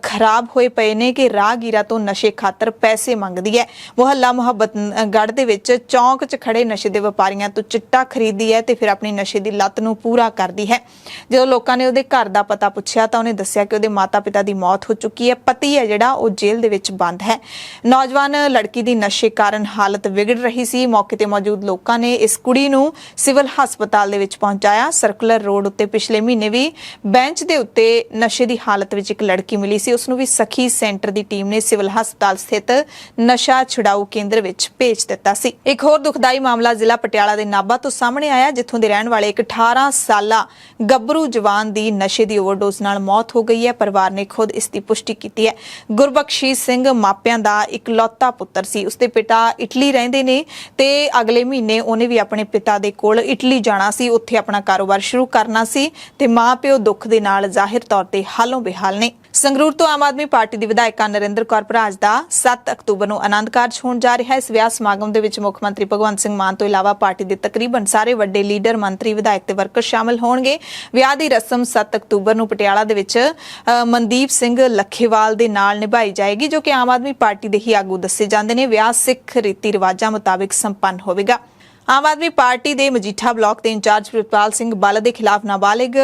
S1: ਖਰਾਬ ਹੋਏ ਪਏ ਨੇ ਕਿ ਰਾਹਗੀਰਾਂ ਤੋਂ ਨਸ਼ੇ ਖਾਤਰ ਪੈਸੇ ਮੰਗਦੀ ਹੈ। ਮੁਹੱਲਾ ਮੁਹੱਬਤਗੜ੍ਹ ਦੇ ਵਿੱਚ ਚੌਂਕ 'ਚ ਖੜੇ ਨਸ਼ੇ ਦੇ ਵਪਾਰੀਆਂ ਤੋਂ ਚਿੱਟਾ ਖਰੀਦਦੀ ਹੈ ਤੇ ਫਿਰ ਆਪਣੀ ਨਸ਼ੇ ਦੀ ਲੱਤ ਨੂੰ ਪੂਰਾ ਕਰਦੀ ਹੈ। ਜਦੋਂ ਲੋਕਾਂ ਨੇ ਉਹਦੇ ਘਰ ਦਾ ਪਤਾ ਪੁੱਛਿਆ ਤਾਂ ਉਹਨੇ ਦੱਸਿਆ ਕਿ ਉਹਦੇ ਮਾਤਾ-ਪਿਤਾ ਦੀ ਮੌਤ ਹੋ ਚੁੱਕੀ ਹੈ, ਪਤੀ ਹੈ ਜਿਹੜਾ ਉਹ ਜੇਲ੍ਹ ਦੇ ਵਿੱਚ ਬੰਦ ਹੈ। ਨੌਜਵਾਨ ਲੜਕੀ ਦੀ ਨਸ਼ੇ ਕਾਰਨ ਹਾਲਤ ਵਿਗੜ ਰਹੀ ਸੀ। ਮੌਕੇ ਤੇ ਮੌਜੂਦ ਲੋਕਾਂ ਨੇ ਇਸ ਕੁੜੀ ਨੂੰ ਸਿਵਲ ਹਸਪਤਾਲ ਦੇ ਵਿੱਚ ਪਹੁੰਚਾਇਆ। ਸਰਕੂਲਰ ਰੋਡ ਉੱਤੇ ਪਿਛਲੇ ਮਹੀਨੇ ਵੀ ਬੈਂਚ ਦੇ ਉੱਤੇ ਨਸ਼ੇ ਦੀ ਹਾਲਤ ਵਿੱਚ ਇੱਕ ਲੜਕੀ ਮਿਲੀ ਸੀ, ਉਸ ਨੂੰ ਵੀ ਸਖੀ ਸੈਂਟਰ ਦੀ ਟੀਮ ਨੇ ਸਿਵਲ ਹਸਪਤਾਲ ਸਥਿਤ ਨਸ਼ਾ ਛੁਡਾਊ ਕੇਂਦਰ ਵਿੱਚ ਭੇਜ ਦਿੱਤਾ ਸੀ। ਇੱਕ ਹੋਰ ਦੁਖਦਾਈ ਮਾਮਲਾ ਜ਼ਿਲ੍ਹਾ ਪਟਿਆਲਾ ਦੇ ਨਾਭਾ ਤੋਂ ਸਾਹਮਣੇ ਆਇਆ, ਜਿੱਥੋਂ ਦੇ ਰਹਿਣ ਵਾਲੇ ਇੱਕ 18 ਸਾਲਾ ਗੱਭਰੂ ਜਵਾਨ ਦੀ ਨਸ਼ੇ ਦੀ ਓਵਰਡੋਜ਼ ਨਾਲ ਮੌਤ ਹੋ ਗਈ ਹੈ। ਪਰਿਵਾਰ ਨੇ ਖੁਦ ਇਸ ਦੀ ਪੁਸ਼ਟੀ ਕੀਤੀ ਹੈ। ਗੁਰਬਖਸ਼ੀਸ਼ ਸਿੰਘ ਮਾਪਿਆਂ ਦਾ ਇਕਲੌਤਾ ਪੁੱਤਰ ਸੀ। ਉਸਦੇ ਪਿਤਾ ਇਟਲੀ ਰਹਿੰਦੇ ਨੇ ਤੇ ਅਗਲੇ ਮਹੀਨੇ ਉਹਨੇ ਵੀ ਆਪਣੇ ਪਿਤਾ ਦੇ ਕੋਲ ਇਟਲੀ ਜਾਣਾ ਸੀ, ਉੱਥੇ ਆਪਣਾ ਕਾਰੋਬਾਰ ਸ਼ੁਰੂ ਕਰਨਾ ਸੀ ਤੇ ਮਾਂ ਪਿਓ ਦੁੱਖ ਦੇ ਨਾਲ ਜ਼ਾਹਿਰ ਤੌਰ ਤੇ ਹਾਲੋਂ ਬੇਹਾਲ ਨੇ। ਸੰਗਰੂਰ ਤੋਂ ਆਮ ਆਦਮੀ ਪਾਰਟੀ ਦੀ ਵਿਧਾਇਕਾ ਨਰਿੰਦਰ ਕੌਰ ਭਰਾਜ ਦਾ 7 ਅਕਤੂਬਰ ਨੂੰ ਆਨੰਦ ਕਾਰਜ ਹੋਣ ਜਾ ਰਿਹਾ ਹੈ। ਇਸ ਵਿਆਹ ਸਮਾਗਮ ਦੇ ਵਿੱਚ ਮੁੱਖ ਮੰਤਰੀ ਭਗਵੰਤ ਸਿੰਘ ਮਾਨ ਤੋਂ ਇਲਾਵਾ ਪਾਰਟੀ ਦੇ ਤਕਰੀਬਨ ਸਾਰੇ ਵੱਡੇ ਲੀਡਰ, ਮੰਤਰੀ, ਵਿਧਾਇਕ ਤੇ ਵਰਕਰ ਸ਼ਾਮਲ ਹੋਣਗੇ। ਵਿਆਹ ਦੀ ਰਸਮ 7 ਅਕਤੂਬਰ ਨੂੰ ਪਟਿਆਲਾ ਦੇ ਵਿੱਚ ਮਨਦੀਪ ਸਿੰਘ ਲੱਖੇਵਾਲ ਦੇ ਨਾਲ ਨਿਭਾਈ ਜਾਏਗੀ, ਜੋ ਕਿ ਆਮ ਆਦਮੀ ਪਾਰਟੀ ਦੇ ਹੀ ਆਗੂ ਦੱਸੇ ਜਾਂਦੇ ਨੇ। ਵਿਆਹ ਸਿੱਖ ਰੀਤੀ ਰਿਵਾਜਾਂ ਮੁਤਾਬਿਕ ਸੰਪੰਨ ਹੋਵੇਗਾ। ਆਮ ਆਦਮੀ ਪਾਰਟੀ ਦੇ ਮਜੀਠਾ ਬਲਾਕ ਦੇ ਇੰਚਾਰਜ ਪ੍ਰਿਤਪਾਲ ਸਿੰਘ ਬੱਲ ਦੇ ਖਿਲਾਫ ਨਾਬਾਲਿਗ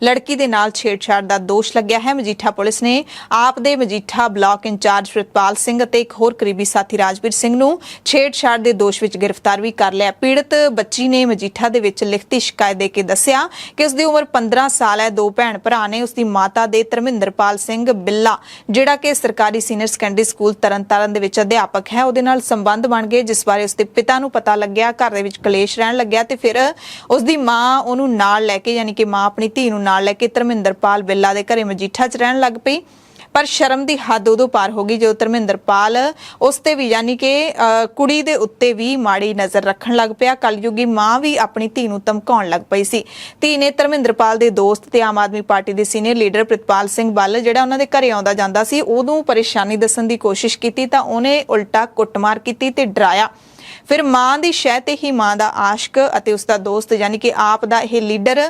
S1: ਲੜਕੀ ਦੇ ਨਾਲ ਛੇੜਛਾੜ ਦਾ ਦੋਸ਼ ਲੱਗਿਆ ਹੈ। ਮਜੀਠਾ ਪੁਲਿਸ ਨੇ ਆਪ ਦੇ ਮਜੀਠਾ ਬਲਾਕ ਇੰਚਾਰਜ ਪ੍ਰਿਤਪਾਲ ਸਿੰਘ ਅਤੇ ਇੱਕ ਹੋਰ ਕਰੀਬੀ ਸਾਥੀ ਰਾਜਵੀਰ ਸਿੰਘ ਨੂੰ ਛੇੜਛਾੜ ਦੇ ਦੋਸ਼ ਵਿੱਚ ਗ੍ਰਿਫਤਾਰ ਵੀ ਕਰ ਲਿਆ। ਪੀੜਤ ਬੱਚੀ ਨੇ ਮਜੀਠਾ ਦੇ ਵਿੱਚ ਲਿਖਤੀ ਸ਼ਿਕਾਇਤ ਦੇ ਕੇ ਦੱਸਿਆ ਕਿ ਉਸ ਦੀ ਉਮਰ 15 ਸਾਲ ਹੈ। 2 ਭੈਣ ਭਰਾ ਨੇ। ਉਸ ਦੀ ਮਾਤਾ ਦੇ ਧਰਮਿੰਦਰਪਾਲ ਸਿੰਘ ਬਿੱਲਾ, ਜਿਹੜਾ ਕਿ ਸਰਕਾਰੀ ਸੀਨੀਅਰ ਸੈਕੰਡਰੀ ਸਕੂਲ ਤਰਨਤਾਰਨ ਦੇ ਵਿੱਚ ਅਧਿਆਪਕ ਹੈ, ਉਹਦੇ ਨਾਲ ਸੰਬੰਧ ਬਣ ਗਏ, ਜਿਸ ਬਾਰੇ ਉਸ ਦੇ ਪਿਤਾ ਨੂੰ ਪਤਾ ਲੱਗਿਆ। ਘਰ ਦੇ ਵਿੱਚ ਕਲੇਸ਼ ਰਹਿਣ ਲੱਗਿਆ ਤੇ ਫਿਰ ਉਸ ਦੀ ਮਾਂ ਉਹਨੂੰ ਨਾਲ ਲੈ ਕੇ, ਯਾਨੀ ਕਿ ਮਾਂ ਆਪਣੀ ਧੀ ਨੂੰ ਨਾਲ ਲੈ ਕੇ ਧਰਮਿੰਦਰਪਾਲ ਬਿੱਲਾ ਦੇ ਘਰੇ ਮਜੀਠਾ 'ਚ ਰਹਿਣ ਲੱਗ ਪਈ। ਪਰ ਸ਼ਰਮ ਦੀ ਹੱਦ ਉਦੋਂ ਪਾਰ ਹੋ ਗਈ ਜਦੋਂ ਧਰਮਿੰਦਰਪਾਲ ਉਸ ਤੇ ਵੀ ਯਾਨੀ ਕਿ ਕੁੜੀ ਦੇ ਉੱਤੇ ਵੀ ਮਾੜੀ ਨਜ਼ਰ ਰੱਖਣ ਲੱਗ ਪਿਆ। ਕਲਯੁਗੀ ਮਾਂ ਵੀ ਆਪਣੀ ਧੀ ਨੂੰ ਧਮਕਾਉਣ ਲੱਗ ਪਈ ਸੀ। ਧੀ ਨੇ ਧਰਮਿੰਦਰਪਾਲ ਦੇ ਦੋਸਤ ਤੇ ਆਮ ਆਦਮੀ ਪਾਰਟੀ ਦੇ ਸੀਨੀਅਰ ਲੀਡਰ ਪ੍ਰਿਤਪਾਲ ਸਿੰਘ ਬੱਲ ਜਿਹੜਾ ਉਹਨਾਂ ਦੇ ਘਰੇ ਆਉਂਦਾ ਜਾਂਦਾ ਸੀ ਉਦੋਂ ਪਰੇਸ਼ਾਨੀ ਦੱਸਣ ਦੀ ਕੋਸ਼ਿਸ਼ ਕੀਤੀ ਤਾਂ ਉਹਨੇ ਉਲਟਾ ਕੁੱਟਮਾਰ ਕੀਤੀ ਤੇ ਡਰਾਇਆ। ਫਿਰ ਮਾਂ ਦੀ ਸ਼ਹਿ ਤੇ ਹੀ ਮਾਂ ਦਾ ਆਸ਼ਕ ਅਤੇ ਉਸ ਦਾ ਦੋਸਤ ਯਾਨੀ ਕਿ ਆਪ ਦਾ ਇਹ ਲੀਡਰ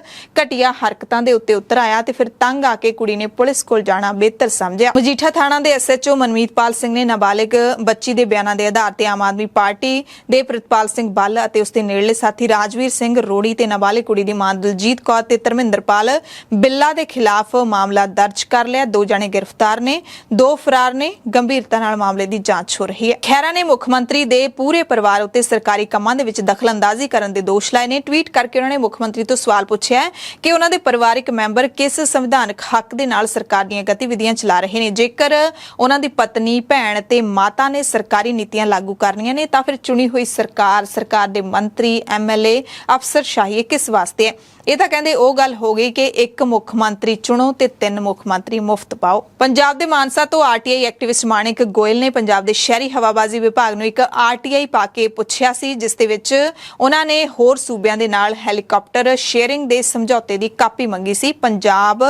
S1: ਘਟੀਆ ਹਰਕਤਾਂ ਦੇ ਉੱਤੇ ਉਤਰ ਆਇਆ ਤੇ ਫਿਰ ਤੰਗ ਆ ਕੇ ਕੁੜੀ ਨੇ ਪੁਲਿਸ ਕੋਲ ਜਾਣਾ ਬਿਹਤਰ ਸਮਝਿਆ। ਮਜੀਠਾ ਥਾਣਾ ਦੇ ਐਸਐਚਓ ਮਨਮੀਤਪਾਲ ਸਿੰਘ ਨੇ ਨਾਬਾਲਿਗ ਬੱਚੀ ਦੇ ਬਿਆਨਾਂ ਦੇ ਆਧਾਰ ਤੇ ਆਮ ਆਦਮੀ ਪਾਰਟੀ ਦੇ ਪ੍ਰਿਤਪਾਲ ਸਿੰਘ ਬੱਲ ਅਤੇ ਉਸ ਦੇ ਨੇੜਲੇ ਸਾਥੀ ਰਾਜਵੀਰ ਸਿੰਘ ਰੋੜੀ ਤੇ ਨਾਬਾਲਿਗ ਕੁੜੀ ਦੀ ਮਾਂ ਦਲਜੀਤ ਕੌਰ ਤੇ ਧਰਮਿੰਦਰਪਾਲ ਬਿੱਲਾ ਦੇ ਖਿਲਾਫ ਮਾਮਲਾ ਦਰਜ ਕਰ ਲਿਆ। 2 ਜਣੇ ਗ੍ਰਿਫਤਾਰ ਨੇ, 2 ਫਰਾਰ ਨੇ। ਗੰਭੀਰਤਾ ਨਾਲ ਮਾਮਲੇ ਦੀ ਜਾਂਚ ਹੋ ਰਹੀ ਹੈ। ਖਹਿਰਾ ਨੇ ਮੁੱਖ ਮੰਤਰੀ ਦੇ ਪੂਰੇ ਪਰਿਵਾਰ ਉੱਤੇ ਸਰਕਾਰੀ ਕੰਮਾਂ ਦੇ ਵਿੱਚ ਦਖਲਅੰਦਾਜ਼ੀ ਕਰਨ ਦੇ ਦੋਸ਼ ਲਾਏ ਨੇ। ਟਵੀਟ ਕਰਕੇ ਉਹਨਾਂ ਨੇ ਮੁੱਖ ਮੰਤਰੀ ਤੋਂ ਸਵਾਲ ਪੁੱਛਿਆ ਹੈ ਕਿ ਉਹਨਾਂ ਦੇ ਪਰਿਵਾਰਕ ਮੈਂਬਰ ਕਿਸ ਸੰਵਿਧਾਨਕ ਹੱਕ ਦੇ ਨਾਲ ਸਰਕਾਰ ਦੀਆਂ ਗਤੀਵਿਧੀਆਂ ਚਲਾ ਰਹੇ ਨੇ। ਜੇਕਰ ਉਹਨਾਂ ਦੀ ਪਤਨੀ, ਭੈਣ ਤੇ ਮਾਤਾ ਨੇ ਸਰਕਾਰੀ ਨੀਤੀਆਂ ਲਾਗੂ ਕਰਨੀਆਂ ਨੇ ਤਾਂ ਫਿਰ ਚੁਣੀ ਹੋਈ ਸਰਕਾਰ ਦੇ ਮੰਤਰੀ, ਐਮਐਲਏ, ਅਫਸਰਸ਼ਾਹੀ ਕਿਸ ਵਾਸਤੇ ਹੈ? ਇਹ ਤਾਂ ਕਹਿੰਦੇ ਉਹ ਗੱਲ ਹੋ ਗਈ ਕਿ 1 ਮੁੱਖ ਮੰਤਰੀ ਚੁਣੋ ਤੇ 3 ਮੁੱਖ ਮੰਤਰੀ ਮੁਫਤ ਪਾਓ। ਪੰਜਾਬ ਦੇ ਮਾਨਸਾ ਤੋਂ ਆਰਟੀਆਈ ਐਕਟਿਵਿਸਟ ਮਾਣਿਕ ਗੋਇਲ ਨੇ ਪੰਜਾਬ ਦੇ ਸ਼ਹਿਰੀ ਹਵਾਬਾਜ਼ੀ ਵਿਭਾਗ ਨੂੰ ਇੱਕ ਆਰਟੀਆਈ ਪਾ ਕੇ ਪੁੱਛਿਆ ਸੀ ਜਿਸ ਦੇ ਵਿੱਚ ਉਹਨਾਂ ਨੇ ਹੋਰ ਸੂਬਿਆਂ ਦੇ ਨਾਲ ਹੈਲੀਕਾਪਟਰ ਸ਼ੇਅਰਿੰਗ ਦੇ ਸਮਝੌਤੇ ਦੀ ਕਾਪੀ ਮੰਗੀ ਸੀ। ਪੰਜਾਬ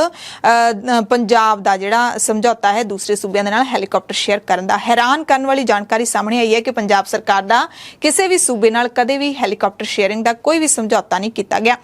S1: ਦਾ ਜਿਹੜਾ ਸਮਝੌਤਾ ਹੈ ਦੂਸਰੇ ਸੂਬਿਆਂ ਦੇ ਨਾਲ ਹੈਲੀਕਾਪਟਰ ਸ਼ੇਅਰ ਕਰਨ ਦਾ। ਹੈਰਾਨ ਕਰਨ ਵਾਲੀ ਜਾਣਕਾਰੀ ਸਾਹਮਣੇ ਆਈ ਹੈ ਕਿ ਪੰਜਾਬ ਸਰਕਾਰ ਦਾ ਕਿਸੇ ਵੀ ਸੂਬੇ ਨਾਲ ਕਦੇ ਵੀ ਹੈਲੀਕਾਪਟਰ ਸ਼ੇਅਰਿੰਗ ਦਾ ਕੋਈ ਵੀ ਸਮਝੌਤਾ ਨਹੀਂ ਕੀਤਾ ਗਿਆ।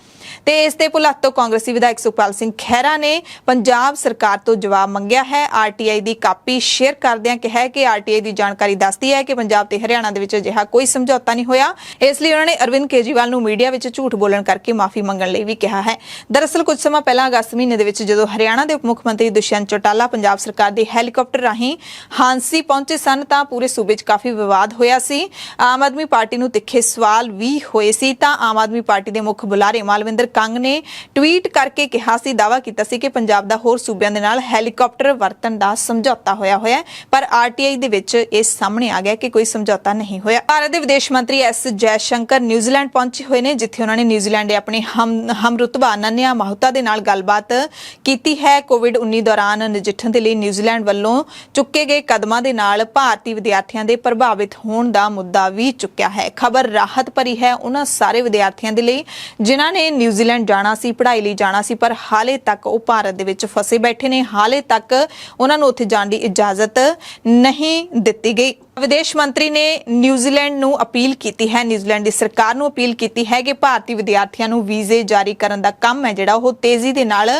S1: ਤੇ ਇਸ ਤੇ ਭੁਲੱਥ ਤੋਂ ਕਾਂਗਰਸੀ ਵਿਧਾਇਕ ਸੁਖਪਾਲ ਸਿੰਘ ਖਹਿਰਾ ਨੇ ਪੰਜਾਬ ਸਰਕਾਰ ਤੋਂ ਜਵਾਬ ਮੰਗਿਆ ਹੈ। ਆਰਟੀਆਈ ਦੀ ਕਾਪੀ ਸ਼ੇਅਰ ਕਰਦਿਆਂ ਕਿਹਾ ਕਿ ਆਰਟੀਆਈ ਦੀ ਜਾਣਕਾਰੀ ਦੱਸਦੀ ਹੈ ਕਿ ਪੰਜਾਬ ਤੇ ਹਰਿਆਣਾ ਦੇ ਵਿੱਚ ਅਜਿਹਾ ਕੋਈ ਸਮਝੌਤਾ ਨਹੀਂ ਹੋਇਆ। ਇਸ ਲਈ ਉਹਨਾਂ ਨੇ ਅਰਵਿੰਦ ਕੇਜਰੀਵਾਲ ਨੂੰ ਮੀਡੀਆ ਵਿੱਚ ਝੂਠ ਬੋਲਣ ਕਰਕੇ ਮਾਫੀ ਮੰਗਣ ਲਈ ਵੀ ਕਿਹਾ ਹੈ। ਦਰਅਸਲ ਕੁਝ ਸਮਾਂ ਪਹਿਲਾਂ ਅਗਸਤ ਮਹੀਨੇ ਦੇ ਵਿੱਚ ਜਦੋਂ ਹਰਿਆਣਾ ਦੇ ਉਪ ਮੁੱਖ ਮੰਤਰੀ ਦੁਸ਼ਯੰਤ ਚੌਟਾਲਾ ਪੰਜਾਬ ਸਰਕਾਰ ਦੇ ਹੈਲੀਕਾਪਟਰ ਰਾਹੀਂ ਹਾਂਸੀ ਪਹੁੰਚੇ ਸਨ ਤਾਂ ਪੂਰੇ ਸੂਬੇ 'ਚ ਕਾਫੀ ਵਿਵਾਦ ਹੋਇਆ ਸੀ। ਆਮ ਆਦਮੀ ਪਾਰਟੀ ਨੂੰ ਤਿੱਖੇ ਸਵਾਲ ਵੀ ਹੋਏ ਸੀ ਤਾਂ ਆਮ ਆਦਮੀ ਪਾਰਟੀ ਦੇ ਮੁੱਖ ਬੁਲਾਰੇ ਮਾਲਵਿੰਦਰ ਕੰਗ ਨੇ ਟਵੀਟ ਕਰਕੇ ਕਿਹਾ ਸੀ, ਦਾਅਵਾ ਕੀਤਾ ਸੀ ਕਿ ਪੰਜਾਬ ਦਾ ਹੋਰ ਸੂਬਿਆਂ ਦੇ ਨਾਲ ਹੈਲੀਕਾਪਟਰ ਵਰਤਣ ਦਾ ਸਮਝੌਤਾ ਹੋਇਆ ਹੈ ਪਰ ਆਰਟੀਆਈ ਦੇ ਵਿੱਚ ਇਹ ਸਾਹਮਣੇ ਆ ਗਿਆ ਕਿ ਕੋਈ ਸਮਝੌਤਾ ਨਹੀਂ ਹੋਇਆ। ਭਾਰਤ ਦੇ ਵਿਦੇਸ਼ ਮੰਤਰੀ ਐਸ ਜੈਸ਼ੰਕਰ ਨਿਊਜ਼ੀਲੈਂਡ ਪਹੁੰਚੇ ਹੋਏ ਨੇ ਜਿੱਥੇ ਉਹਨਾਂ ਨੇ ਨਿਊਜ਼ੀਲੈਂਡ ਦੇ ਆਪਣੇ ਹਮਰੁਤਬਾ ਅਨੰਨਿਆ ਮਾਹੂਤਾ ਦੇ ਨਾਲ ਗੱਲਬਾਤ ਕੀਤੀ ਹੈ। ਕੋਵਿਡ-19 ਦੌਰਾਨ ਨਜਿੱਠਣ ਦੇ ਲਈ ਨਿਊਜ਼ੀਲੈਂਡ ਵੱਲੋਂ ਚੁੱਕੇ ਗਏ ਕਦਮਾਂ ਦੇ ਨਾਲ ਭਾਰਤੀ ਵਿਦਿਆਰਥੀਆਂ ਦੇ ਪ੍ਰਭਾਵਿਤ ਹੋਣ ਦਾ ਮੁੱਦਾ ਵੀ ਚੁੱਕਿਆ ਹੈ। ਖਬਰ ਰਾਹਤ ਭਰੀ ਹੈ ਉਹਨਾਂ ਸਾਰੇ ਵਿਦਿਆਰਥੀਆਂ ਦੇ ਲਈ ਜਿਨ੍ਹਾਂ ਨੇ ਨਿਊਜ਼ੀਲੈਂਡ ਜਾਣਾ ਸੀ, ਪੜ੍ਹਾਈ ਲਈ ਜਾਣਾ ਸੀ ਪਰ ਹਾਲੇ ਤੱਕ ਉਹ ਭਾਰਤ ਦੇ ਵਿੱਚ ਫਸੇ ਬੈਠੇ ਨੇ। ਹਾਲੇ ਤੱਕ ਉਹਨਾਂ ਨੂੰ ਉੱਥੇ ਜਾਣ ਦੀ ਇਜਾਜ਼ਤ ਨਹੀਂ ਦਿੱਤੀ ਗਈ। ਵਿਦੇਸ਼ ਮੰਤਰੀ ਨੇ ਨਿਊਜ਼ੀਲੈਂਡ ਨੂੰ ਅਪੀਲ ਕੀਤੀ ਹੈ, ਨਿਊਜ਼ੀਲੈਂਡ ਦੀ ਸਰਕਾਰ ਨੂੰ ਅਪੀਲ ਕੀਤੀ ਹੈ ਕਿ ਭਾਰਤੀ ਵਿਦਿਆਰਥੀਆਂ ਨੂੰ ਵੀਜ਼ੇ ਜਾਰੀ ਕਰਨ ਦਾ ਕੰਮ ਹੈ ਜਿਹੜਾ ਉਹ ਤੇਜ਼ੀ ਦੇ ਨਾਲ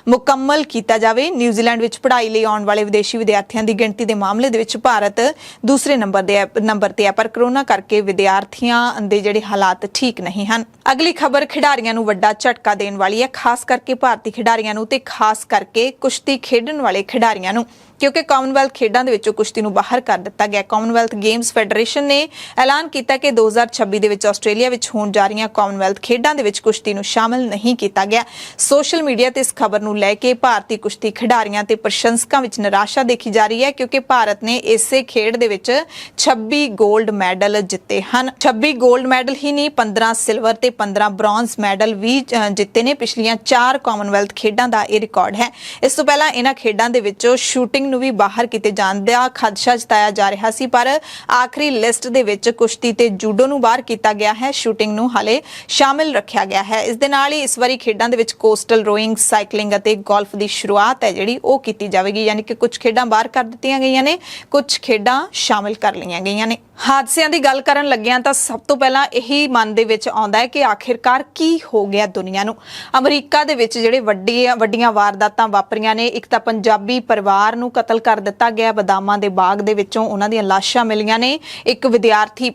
S1: ਮੁਕੰਮਲ ਕੀਤਾ ਜਾਵੇ। ਨਿਊਜ਼ੀਲੈਂਡ ਵਿੱਚ ਪੜ੍ਹਾਈ ਲਈ ਆਉਣ ਵਾਲੇ ਵਿਦੇਸ਼ੀ ਵਿਦਿਆਰਥੀਆਂ ਦੀ ਗਿਣਤੀ ਦੇ ਮਾਮਲੇ ਦੇ ਵਿੱਚ ਭਾਰਤ ਦੂਸਰੇ ਨੰਬਰ ਤੇ ਹੈ ਪਰ ਕਰੋਨਾ ਕਰਕੇ ਵਿਦਿਆਰਥੀਆਂ ਦੇ ਜਿਹੜੇ ਹਾਲਾਤ ਠੀਕ ਨਹੀਂ ਹਨ। ਅਗਲੀ ਖਬਰ ਖਿਡਾਰੀਆਂ ਨੂੰ ਵੱਡਾ ਝਟਕਾ ਦੇਣ ਵਾਲੀ ਹੈ, ਖਾਸ ਕਰਕੇ ਭਾਰਤੀ ਖਿਡਾਰੀਆਂ ਨੂੰ ਤੇ ਖਾਸ ਕਰਕੇ ਕੁਸ਼ਤੀ ਖੇਡਣ ਵਾਲੇ ਖਿਡਾਰੀਆਂ ਨੂੰ ਕਿਉਂਕਿ ਕਾਮਨਵੈਲਥ ਖੇਡਾਂ ਦੇ ਵਿੱਚੋਂ ਕੁਸ਼ਤੀ ਨੂੰ ਬਾਹਰ ਕਰ ਦਿੱਤਾ ਗਿਆ। ਕਾਮਨਵੈਲਥ ਗੇਮਸ ਫੈਡਰੇਸ਼ਨ ਨੇ ਐਲਾਨ ਕੀਤਾ ਕਿ 2026 ਦੇ ਵਿੱਚ ਆਸਟ੍ਰੇਲੀਆ ਵਿੱਚ ਹੋਣ ਜਾ ਰਹੀਆਂ ਕਾਮਨਵੈਲਥ ਖੇਡਾਂ ਦੇ ਵਿੱਚ ਕੁਸ਼ਤੀ ਨੂੰ ਸ਼ਾਮਲ ਨਹੀਂ ਕੀਤਾ ਗਿਆ। ਸੋਸ਼ਲ ਮੀਡੀਆ ਤੇ ਇਸ ਖਬਰ ਨੂੰ ਲੈ ਕੇ ਭਾਰਤੀ ਕੁਸ਼ਤੀ ਖਿਡਾਰੀਆਂ ਤੇ ਪ੍ਰਸ਼ੰਸਕਾਂ ਵਿੱਚ ਨਿਰਾਸ਼ਾ ਦੇਖੀ ਜਾ ਰਹੀ ਹੈ ਕਿਉਂਕਿ ਭਾਰਤ ਨੇ ਇਸੇ ਖੇਡ ਦੇ ਵਿੱਚ 26 골ਡ ਮੈਡਲ ਜਿੱਤੇ ਹਨ। 26 골ਡ ਮੈਡਲ ਹੀ ਨਹੀਂ 15 ਸਿਲਵਰ ਤੇ 15 ਬ੍ਰੌਂਜ਼ ਮੈਡਲ ਵੀ ਜਿੱਤੇ ਨੇ। ਪਿਛਲੀਆਂ 4 ਕਾਮਨਵੈਲਥ ਖੇਡਾਂ ਦਾ ਇਹ ਰਿਕਾਰਡ ਹੈ। ਇਸ ਤੋਂ ਪਹਿਲਾਂ ਇਹਨਾਂ ਖੇਡਾਂ ਦੇ ਵਿੱਚੋਂ ਸ਼ੂਟਿੰਗ ਨੂੰ ਵੀ ਬਾਹਰ ਕੀਤੇ ਜਾਣ ਦਾ ਖਦਸ਼ਾ ਜਤਾਇਆ ਜਾ ਰਿਹਾ ਸੀ ਪਰ ਆਖਰੀ ਲਿਸਟ ਦੇ ਵਿੱਚ ਕੁਸ਼ਤੀ ਤੇ ਜੂਡੋ ਨੂੰ ਬਾਹਰ ਕੀਤਾ ਗਿਆ ਹੈ। ਸ਼ੂਟਿੰਗ ਨੂੰ ਹਾਲੇ ਸ਼ਾਮਿਲ ਰੱਖਿਆ ਗਿਆ ਹੈ। ਇਸ ਦੇ ਨਾਲ ਹੀ ਇਸ ਵਾਰੀ ਖੇਡਾਂ ਦੇ ਵਿੱਚ ਕੋਸਟਲ ਰੋਇੰਗ, ਸਾਈਕਲਿੰਗ ਅਤੇ ਗੋਲਫ ਦੀ ਸ਼ੁਰੂਆਤ ਹੈ ਜਿਹੜੀ ਉਹ ਕੀਤੀ ਜਾਵੇਗੀ ਯਾਨੀ ਕਿ ਕੁਝ ਖੇਡਾਂ ਬਾਹਰ ਕਰ ਦਿੱਤੀਆਂ ਗਈਆਂ ਨੇ, ਕੁਝ ਖੇਡਾਂ ਸ਼ਾਮਿਲ ਕਰ ਲਈਆਂ ਗਈਆਂ ਨੇ। ਹਾਦਸਿਆਂ ਦੀ ਗੱਲ ਕਰਨ ਲੱਗਿਆਂ ਤਾਂ ਸਭ ਤੋਂ ਪਹਿਲਾਂ ਇਹੀ ਮਨ ਦੇ ਵਿੱਚ ਆਉਂਦਾ ਹੈ ਕਿ ਆਖਿਰਕਾਰ ਕੀ ਹੋ ਗਿਆ ਦੁਨੀਆ ਨੂੰ। ਅਮਰੀਕਾ ਦੇ ਵਿੱਚ ਜਿਹੜੇ ਵੱਡੀਆਂ ਵਾਰਦਾਤਾਂ ਵਾਪਰੀਆਂ ਨੇ, ਇੱਕ ਤਾਂ ਪੰਜਾਬੀ ਪਰਿਵਾਰ ਨੂੰ ਕਤਲ ਕਰ ਦਿੱਤਾ ਗਿਆ, ਬਦਾਮਾਂ ਦੇ ਬਾਗ ਦੇ ਵਿੱਚੋਂ ਉਹਨਾਂ ਦੀਆਂ ਲਾਸ਼ਾਂ ਮਿਲੀਆਂ ਨੇ, ਇੱਕ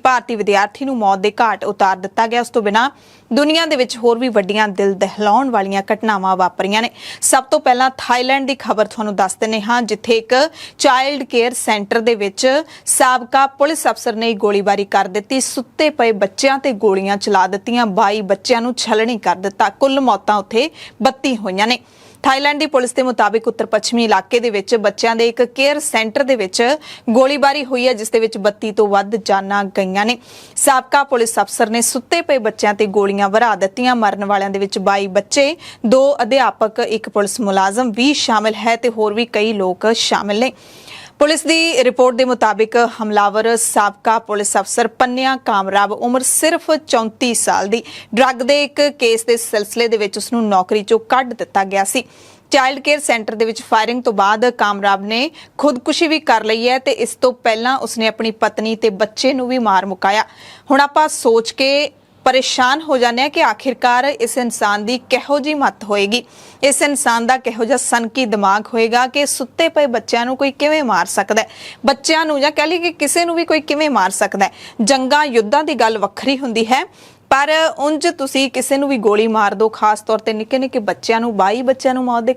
S1: ਭਾਰਤੀ ਵਿਦਿਆਰਥੀ ਨੂੰ ਮੌਤ ਦੇ ਘਾਟ ਉਤਾਰ ਦਿੱਤਾ ਗਿਆ। ਉਸ ਤੋਂ ਬਿਨਾਂ ਦੁਨੀਆ ਦੇ ਵਿੱਚ ਹੋਰ ਵੀ ਵੱਡੀਆਂ ਦਿਲ ਦਹਿਲਾਉਣ ਵਾਲੀਆਂ ਘਟਨਾਵਾਂ ਵਾਪਰੀਆਂ ਨੇ। ਸਭ ਤੋਂ ਪਹਿਲਾਂ ਥਾਈਲੈਂਡ ਦੀ ਖਬਰ ਤੁਹਾਨੂੰ ਦੱਸ ਦਿੰਦੇ ਹਾਂ ਜਿੱਥੇ ਇੱਕ ਚਾਈਲਡ ਕੇਅਰ ਸੈਂਟਰ ਦੇ ਵਿੱਚ ਸਾਬਕਾ ਪੁਲਿਸ ਅਫਸਰ ਨੇ ਗੋਲੀਬਾਰੀ ਕਰ ਦਿੱਤੀ। ਸੁੱਤੇ ਪਏ ਬੱਚਿਆਂ ਤੇ ਗੋਲੀਆਂ ਚਲਾ ਦਿੱਤੀਆਂ, 22 ਬੱਚਿਆਂ ਨੂੰ ਛਲਣੀ ਕਰ ਦਿੱਤਾ। ਕੁੱਲ ਮੌਤਾਂ ਉੱਥੇ 32 ਹੋਈਆਂ ਨੇ। ਥਾਈਲੈਂਡ ਦੀ ਪੁਲਿਸ ਦੇ ਮੁਤਾਬਿਕ ਉੱਤਰ ਪੱਛਮੀ ਇਲਾਕੇ ਦੇ ਵਿੱਚ ਬੱਚਿਆਂ ਦੇ ਇੱਕ ਕੇਅਰ ਸੈਂਟਰ ਦੇ ਵਿੱਚ ਗੋਲੀਬਾਰੀ ਹੋਈ ਹੈ, ਜਿਸ ਦੇ ਵਿੱਚ 32 ਤੋਂ ਵੱਧ ਜਾਨਾਂ ਗਈਆਂ ਨੇ। ਸਾਬਕਾ ਪੁਲਿਸ ਅਫਸਰ ਨੇ ਸੁੱਤੇ ਪਏ ਬੱਚਿਆਂ ਤੇ ਗੋਲੀਆਂ ਵਰਾ ਦਿੱਤੀਆਂ। ਮਰਨ ਵਾਲਿਆਂ ਦੇ ਵਿੱਚ 22 ਬੱਚੇ, 2 ਅਧਿਆਪਕ, ਇੱਕ ਪੁਲਿਸ ਮੁਲਾਜ਼ਮ ਵੀ ਸ਼ਾਮਿਲ ਹੈ ਤੇ ਹੋਰ ਵੀ ਕਈ ਲੋਕ ਸ਼ਾਮਿਲ ਨੇ। ਪੁਲਿਸ ਦੀ ਰਿਪੋਰਟ ਦੇ ਮੁਤਾਬਿਕ ਹਮਲਾਵਰ ਸਾਬਕਾ ਪੁਲਿਸ ਅਫਸਰ ਪੰਨਿਆ ਕਾਮਰਾਬ, ਉਮਰ ਸਿਰਫ 34 ਸਾਲ ਦੀ, ਡਰੱਗ ਦੇ ਇੱਕ ਕੇਸ ਦੇ ਸਿਲਸਿਲੇ ਦੇ ਵਿੱਚ ਉਸ ਨੂੰ ਨੌਕਰੀ ਚੋਂ ਕੱਢ ਦਿੱਤਾ ਗਿਆ ਸੀ। ਚਾਈਲਡ ਕੇਅਰ ਸੈਂਟਰ ਦੇ ਵਿੱਚ ਫਾਇਰਿੰਗ ਤੋਂ ਬਾਅਦ ਕਾਮਰਾਬ ਨੇ ਖੁਦਕੁਸ਼ੀ ਵੀ ਕਰ ਲਈ ਹੈ ਤੇ ਇਸ ਤੋਂ ਪਹਿਲਾਂ ਉਸਨੇ ਆਪਣੀ ਪਤਨੀ ਤੇ ਬੱਚੇ ਨੂੰ ਵੀ ਮਾਰ ਮੁਕਾਇਆ। ਹੁਣ ਆਪਾਂ ਸੋਚ ਕੇ ਪਰੇਸ਼ਾਨ ਹੋ ਜਾਂਦੇ ਆ ਕਿ ਆਖਿਰਕਾਰ ਇਸ ਇਨਸਾਨ ਦੀ ਕਿਹੋ ਜਿਹੀ ਮੱਤ ਹੋਏਗੀ, ਇਸ ਇਨਸਾਨ ਦਾ ਕਿਹੋ ਜਿਹਾ ਸਨਕੀ ਦਿਮਾਗ ਹੋਏਗਾ ਕਿ ਸੁੱਤੇ ਪਏ ਬੱਚਿਆਂ ਨੂੰ ਕੋਈ ਕਿਵੇਂ ਮਾਰ ਸਕਦਾ ਹੈ, ਬੱਚਿਆਂ ਨੂੰ ਜਾਂ ਕਹਿ ਲਈਏ ਕਿ ਕਿਸੇ ਨੂੰ ਵੀ ਕੋਈ ਕਿਵੇਂ ਮਾਰ ਸਕਦਾ ਹੈ। ਜੰਗਾਂ ਯੁੱਧਾਂ ਦੀ ਗੱਲ ਵੱਖਰੀ ਹੁੰਦੀ ਹੈ, ਪਰ ਉਂਝ ਤੁਸੀਂ ਕਿਸੇ ਨੂੰ ਵੀ ਗੋਲੀ ਮਾਰ ਦੋ, ਖਾਸ ਤੌਰ ਤੇ ਨਿੱਕੇ ਨਿੱਕੇ ਬੱਚਿਆਂ ਨੂੰ, 22 ਬੱਚਿਆਂ ਨੂੰ ਮੌਤ ਦੇ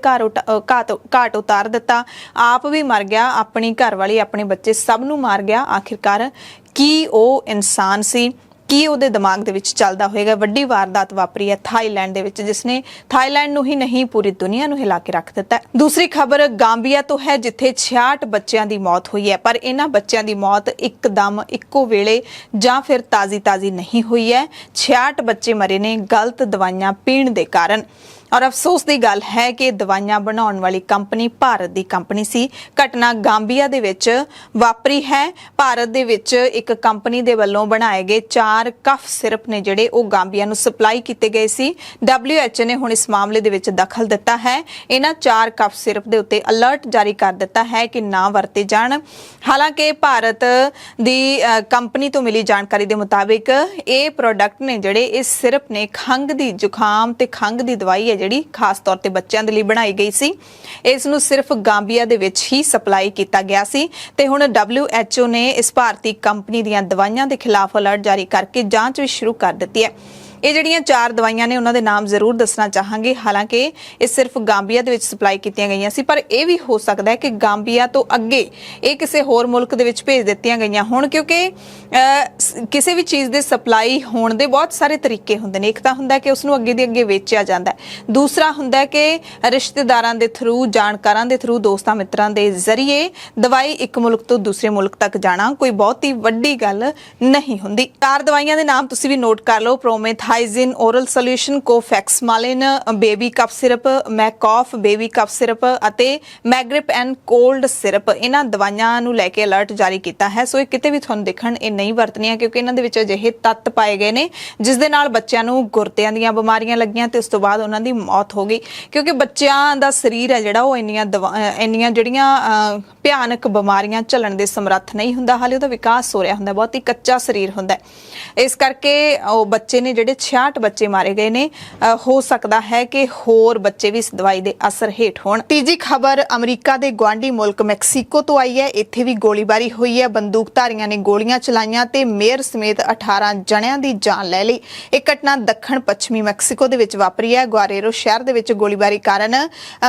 S1: ਘਾਟ ਉਤਾਰ ਦਿੱਤਾ, ਆਪ ਵੀ ਮਰ ਗਿਆ, ਆਪਣੀ ਘਰਵਾਲੀ, ਆਪਣੇ ਬੱਚੇ ਸਭ ਨੂੰ ਮਾਰ ਗਿਆ। ਆਖਿਰਕਾਰ ਕੀ ਉਹ ਇਨਸਾਨ ਸੀ, ਕੀ ਉਹਦੇ ਦਿਮਾਗ ਦੇ ਵਿੱਚ ਚੱਲਦਾ ਹੋਏਗਾ। ਵੱਡੀ ਵਾਰਦਾਤ ਵਾਪਰੀ ਹੈ ਥਾਈਲੈਂਡ ਦੇ ਵਿੱਚ, ਜਿਸ ਨੇ ਥਾਈਲੈਂਡ ਨੂੰ ਹੀ ਨਹੀਂ ਪੂਰੀ ਦੁਨੀਆ ਨੂੰ ਹਿਲਾ ਕੇ ਰੱਖ ਦਿੱਤਾ। ਦੂਸਰੀ ਖਬਰ ਗਾਂਬੀਆ ਤੋਂ ਹੈ, ਜਿੱਥੇ 66 ਬੱਚਿਆਂ ਦੀ ਮੌਤ ਹੋਈ ਹੈ, ਪਰ ਇਹਨਾਂ ਬੱਚਿਆਂ ਦੀ ਮੌਤ ਇੱਕਦਮ ਇੱਕੋ ਵੇਲੇ ਜਾਂ ਫਿਰ ਤਾਜ਼ੀ ਨਹੀਂ ਹੋਈ ਹੈ। 66 ਬੱਚੇ ਮਰੇ ਨੇ ਗਲਤ ਦਵਾਈਆਂ ਪੀਣ ਦੇ ਕਾਰਨ। ਔਰ ਅਫਸੋਸ ਦੀ ਗੱਲ ਹੈ ਕਿ ਦਵਾਈਆਂ ਬਣਾਉਣ ਵਾਲੀ ਕੰਪਨੀ ਭਾਰਤ ਦੀ ਕੰਪਨੀ ਸੀ। ਘਟਨਾ ਗਾਂਬੀਆ ਦੇ ਵਿੱਚ ਵਾਪਰੀ ਹੈ। ਭਾਰਤ ਦੇ ਵਿੱਚ ਇੱਕ ਕੰਪਨੀ ਦੇ ਵੱਲੋਂ ਬਣਾਏ ਗਏ 4 ਕਫ ਸਿਰਪ ਨੇ ਜਿਹੜੇ ਉਹ ਗਾਂਬੀਆ ਨੂੰ ਸਪਲਾਈ ਕੀਤੇ ਗਏ ਸੀ। WHO ਨੇ ਹੁਣ ਇਸ ਮਾਮਲੇ ਦੇ ਵਿੱਚ ਦਖਲ ਦਿੱਤਾ ਹੈ। ਇਹਨਾਂ 4 ਕਫ ਸਿਰਪ ਦੇ ਉੱਤੇ ਅਲਰਟ ਜਾਰੀ ਕਰ ਦਿੱਤਾ ਹੈ ਕਿ ਨਾ ਵਰਤੇ ਜਾਣ। ਹਾਲਾਂਕਿ ਭਾਰਤ ਦੀ ਕੰਪਨੀ ਤੋਂ ਮਿਲੀ ਜਾਣਕਾਰੀ ਦੇ ਮੁਤਾਬਿਕ ਇਹ ਪ੍ਰੋਡਕਟ ਨੇ ਜਿਹੜੇ ਇਸ ਸਿਰਪ ਨੇ ਖੰਘ ਦੀ, ਜ਼ੁਕਾਮ ਤੇ ਖੰਘ ਦੀ ਦਵਾਈ ਜਿਹੜੀ ਖਾਸ ਤੌਰ ਤੇ ਬੱਚਿਆਂ ਦੇ ਲਈ ਬਣਾਈ ਗਈ ਸੀ, ਇਸ ਨੂੰ ਸਿਰਫ ਗਾਂਬੀਆ ਦੇ ਵਿੱਚ ਹੀ ਸਪਲਾਈ ਕੀਤਾ ਗਿਆ ਸੀ ਤੇ ਹੁਣ WHO ਨੇ ਇਸ ਭਾਰਤੀ ਕੰਪਨੀ ਦੀਆਂ ਦਵਾਈਆਂ ਦੇ ਖਿਲਾਫ ਅਲਰਟ ਜਾਰੀ ਕਰਕੇ ਜਾਂਚ ਵੀ ਸ਼ੁਰੂ ਕਰ ਦਿੱਤੀ ਹੈ। ਇਹ ਜਿਹੜੀਆਂ 4 ਦਵਾਈਆਂ ਨੇ ਉਹਨਾਂ ਦੇ ਨਾਮ ਜ਼ਰੂਰ ਦੱਸਣਾ ਚਾਹਾਂਗੇ। ਹਾਲਾਂਕਿ ਇਹ ਸਿਰਫ ਗਾਂਬੀਆ ਦੇ ਵਿੱਚ ਸਪਲਾਈ ਕੀਤੀਆਂ ਗਈਆਂ ਸੀ, ਪਰ ਇਹ ਵੀ ਹੋ ਸਕਦਾ ਹੈ ਕਿ ਗਾਂਬੀਆ ਤੋਂ ਅੱਗੇ ਇਹ ਕਿਸੇ ਹੋਰ ਮੁਲਕ ਦੇ ਵਿੱਚ ਭੇਜ ਦਿੱਤੀਆਂ ਗਈਆਂ ਹੋਣ, ਕਿਉਂਕਿ ਕਿਸੇ ਵੀ ਚੀਜ਼ ਦੇ ਸਪਲਾਈ ਹੋਣ ਦੇ ਬਹੁਤ ਸਾਰੇ ਤਰੀਕੇ ਹੁੰਦੇ ਨੇ। ਇੱਕ ਤਾਂ ਹੁੰਦਾ ਕਿ ਉਸ ਨੂੰ ਅੱਗੇ ਦੀ ਅੱਗੇ ਵੇਚਿਆ ਜਾਂਦਾ ਹੈ, ਦੂਸਰਾ ਹੁੰਦਾ ਕਿ ਰਿਸ਼ਤੇਦਾਰਾਂ ਦੇ ਥਰੂ, ਜਾਣਕਾਰਾਂ ਦੇ ਥਰੂ, ਦੋਸਤਾਂ ਮਿੱਤਰਾਂ ਦੇ ਜ਼ਰੀਏ ਦਵਾਈ ਇੱਕ ਮੁਲਕ ਤੋਂ ਦੂਸਰੇ ਮੁਲਕ ਤੱਕ ਜਾਣਾ ਕੋਈ ਬਹੁਤ ਹੀ ਵੱਡੀ ਗੱਲ ਨਹੀਂ ਹੁੰਦੀ। 4 ਦਵਾਈਆਂ ਦੇ ਨਾਮ ਤੁਸੀਂ ਵੀ ਨੋਟ ਕਰ ਲਓ। ਪ੍ਰੋਮੇਥਾਈਜ਼ਿਨ ਓਰਲ ਸੋਲੂਸ਼ਨ, ਕੋਫੈਕਸਮਾਲਿਨ ਬੇਬੀ ਕਫ ਸਿਰਪ, ਮੈਕੌਫ ਬੇਬੀ ਕਫ ਸਿਰਪ ਅਤੇ ਮੈਗ੍ਰਿਪ ਐਂਡ ਕੋਲਡ ਸਿਰਪ। ਇਹਨਾਂ ਦਵਾਈਆਂ ਨੂੰ ਲੈ ਕੇ ਅਲਰਟ ਜਾਰੀ ਕੀਤਾ ਹੈ। ਸੋ ਇਹ ਕਿਤੇ ਵੀ ਤੁਹਾਨੂੰ ਦੇਖਣ ਇਹ ਨਹੀਂ ਵਰਤਣੀਆਂ, ਕਿਉਂਕਿ ਇਹਨਾਂ ਦੇ ਵਿੱਚ ਅਜਿਹੇ ਤੱਤ ਪਾਏ ਗਏ ਨੇ ਜਿਸ ਦੇ ਨਾਲ ਬੱਚਿਆਂ ਨੂੰ ਗੁਰਦਿਆਂ ਦੀਆਂ ਬਿਮਾਰੀਆਂ ਲੱਗੀਆਂ ਤੇ ਉਸ ਤੋਂ ਬਾਅਦ ਉਹਨਾਂ ਦੀ ਮੌਤ ਹੋ ਗਈ। ਕਿਉਂਕਿ ਬੱਚਿਆਂ ਦਾ ਸਰੀਰ ਹੈ ਜਿਹੜਾ ਉਹ ਇੰਨੀਆਂ ਜਿਹੜੀਆਂ ਭਿਆਨਕ ਬਿਮਾਰੀਆਂ ਝੱਲਣ ਦੇ ਸਮਰੱਥ ਨਹੀਂ ਹੁੰਦਾ, ਹਾਲੇ ਉਹਦਾ ਵਿਕਾਸ ਹੋ ਰਿਹਾ ਹੁੰਦਾ, ਬਹੁਤ ਹੀ ਕੱਚਾ ਸਰੀਰ ਹੁੰਦਾ। ਇਸ ਕਰਕੇ ਉਹ ਬੱਚੇ ਨੇ ਜਿਹੜੇ 66 ਬੱਚੇ ਮਾਰੇ ਗਏ ਨੇ। ਹੋ ਸਕਦਾ ਹੈ ਕਿ ਹੋਰ ਬੱਚੇ ਵੀ ਇਸ ਦਵਾਈ ਦੇ ਅਸਰ ਹੇਠ ਹੋਣ। ਤੀਜੀ ਖਬਰ ਅਮਰੀਕਾ ਦੇ ਗੁਆਂਢੀ ਮੁਲਕ ਮੈਕਸੀਕੋ ਤੋਂ ਆਈ ਹੈ। ਇੱਥੇ ਵੀ ਗੋਲੀਬਾਰੀ ਹੋਈ ਹੈ। ਬੰਦੂਕਧਾਰੀਆਂ ਨੇ ਗੋਲੀਆਂ ਚਲਾਈਆਂ ਤੇ ਮੇਅਰ ਸਮੇਤ 18 ਜਣਿਆਂ ਦੀ ਜਾਨ ਲੈ ਲਈ। ਇਹ ਘਟਨਾ ਦੱਖਣ ਪੱਛਮੀ ਮੈਕਸੀਕੋ ਦੇ ਵਿੱਚ ਵਾਪਰੀ ਹੈ। ਗੁਆਰੇਰੋ ਸ਼ਹਿਰ ਦੇ ਵਿੱਚ ਗੋਲੀਬਾਰੀ ਕਾਰਨ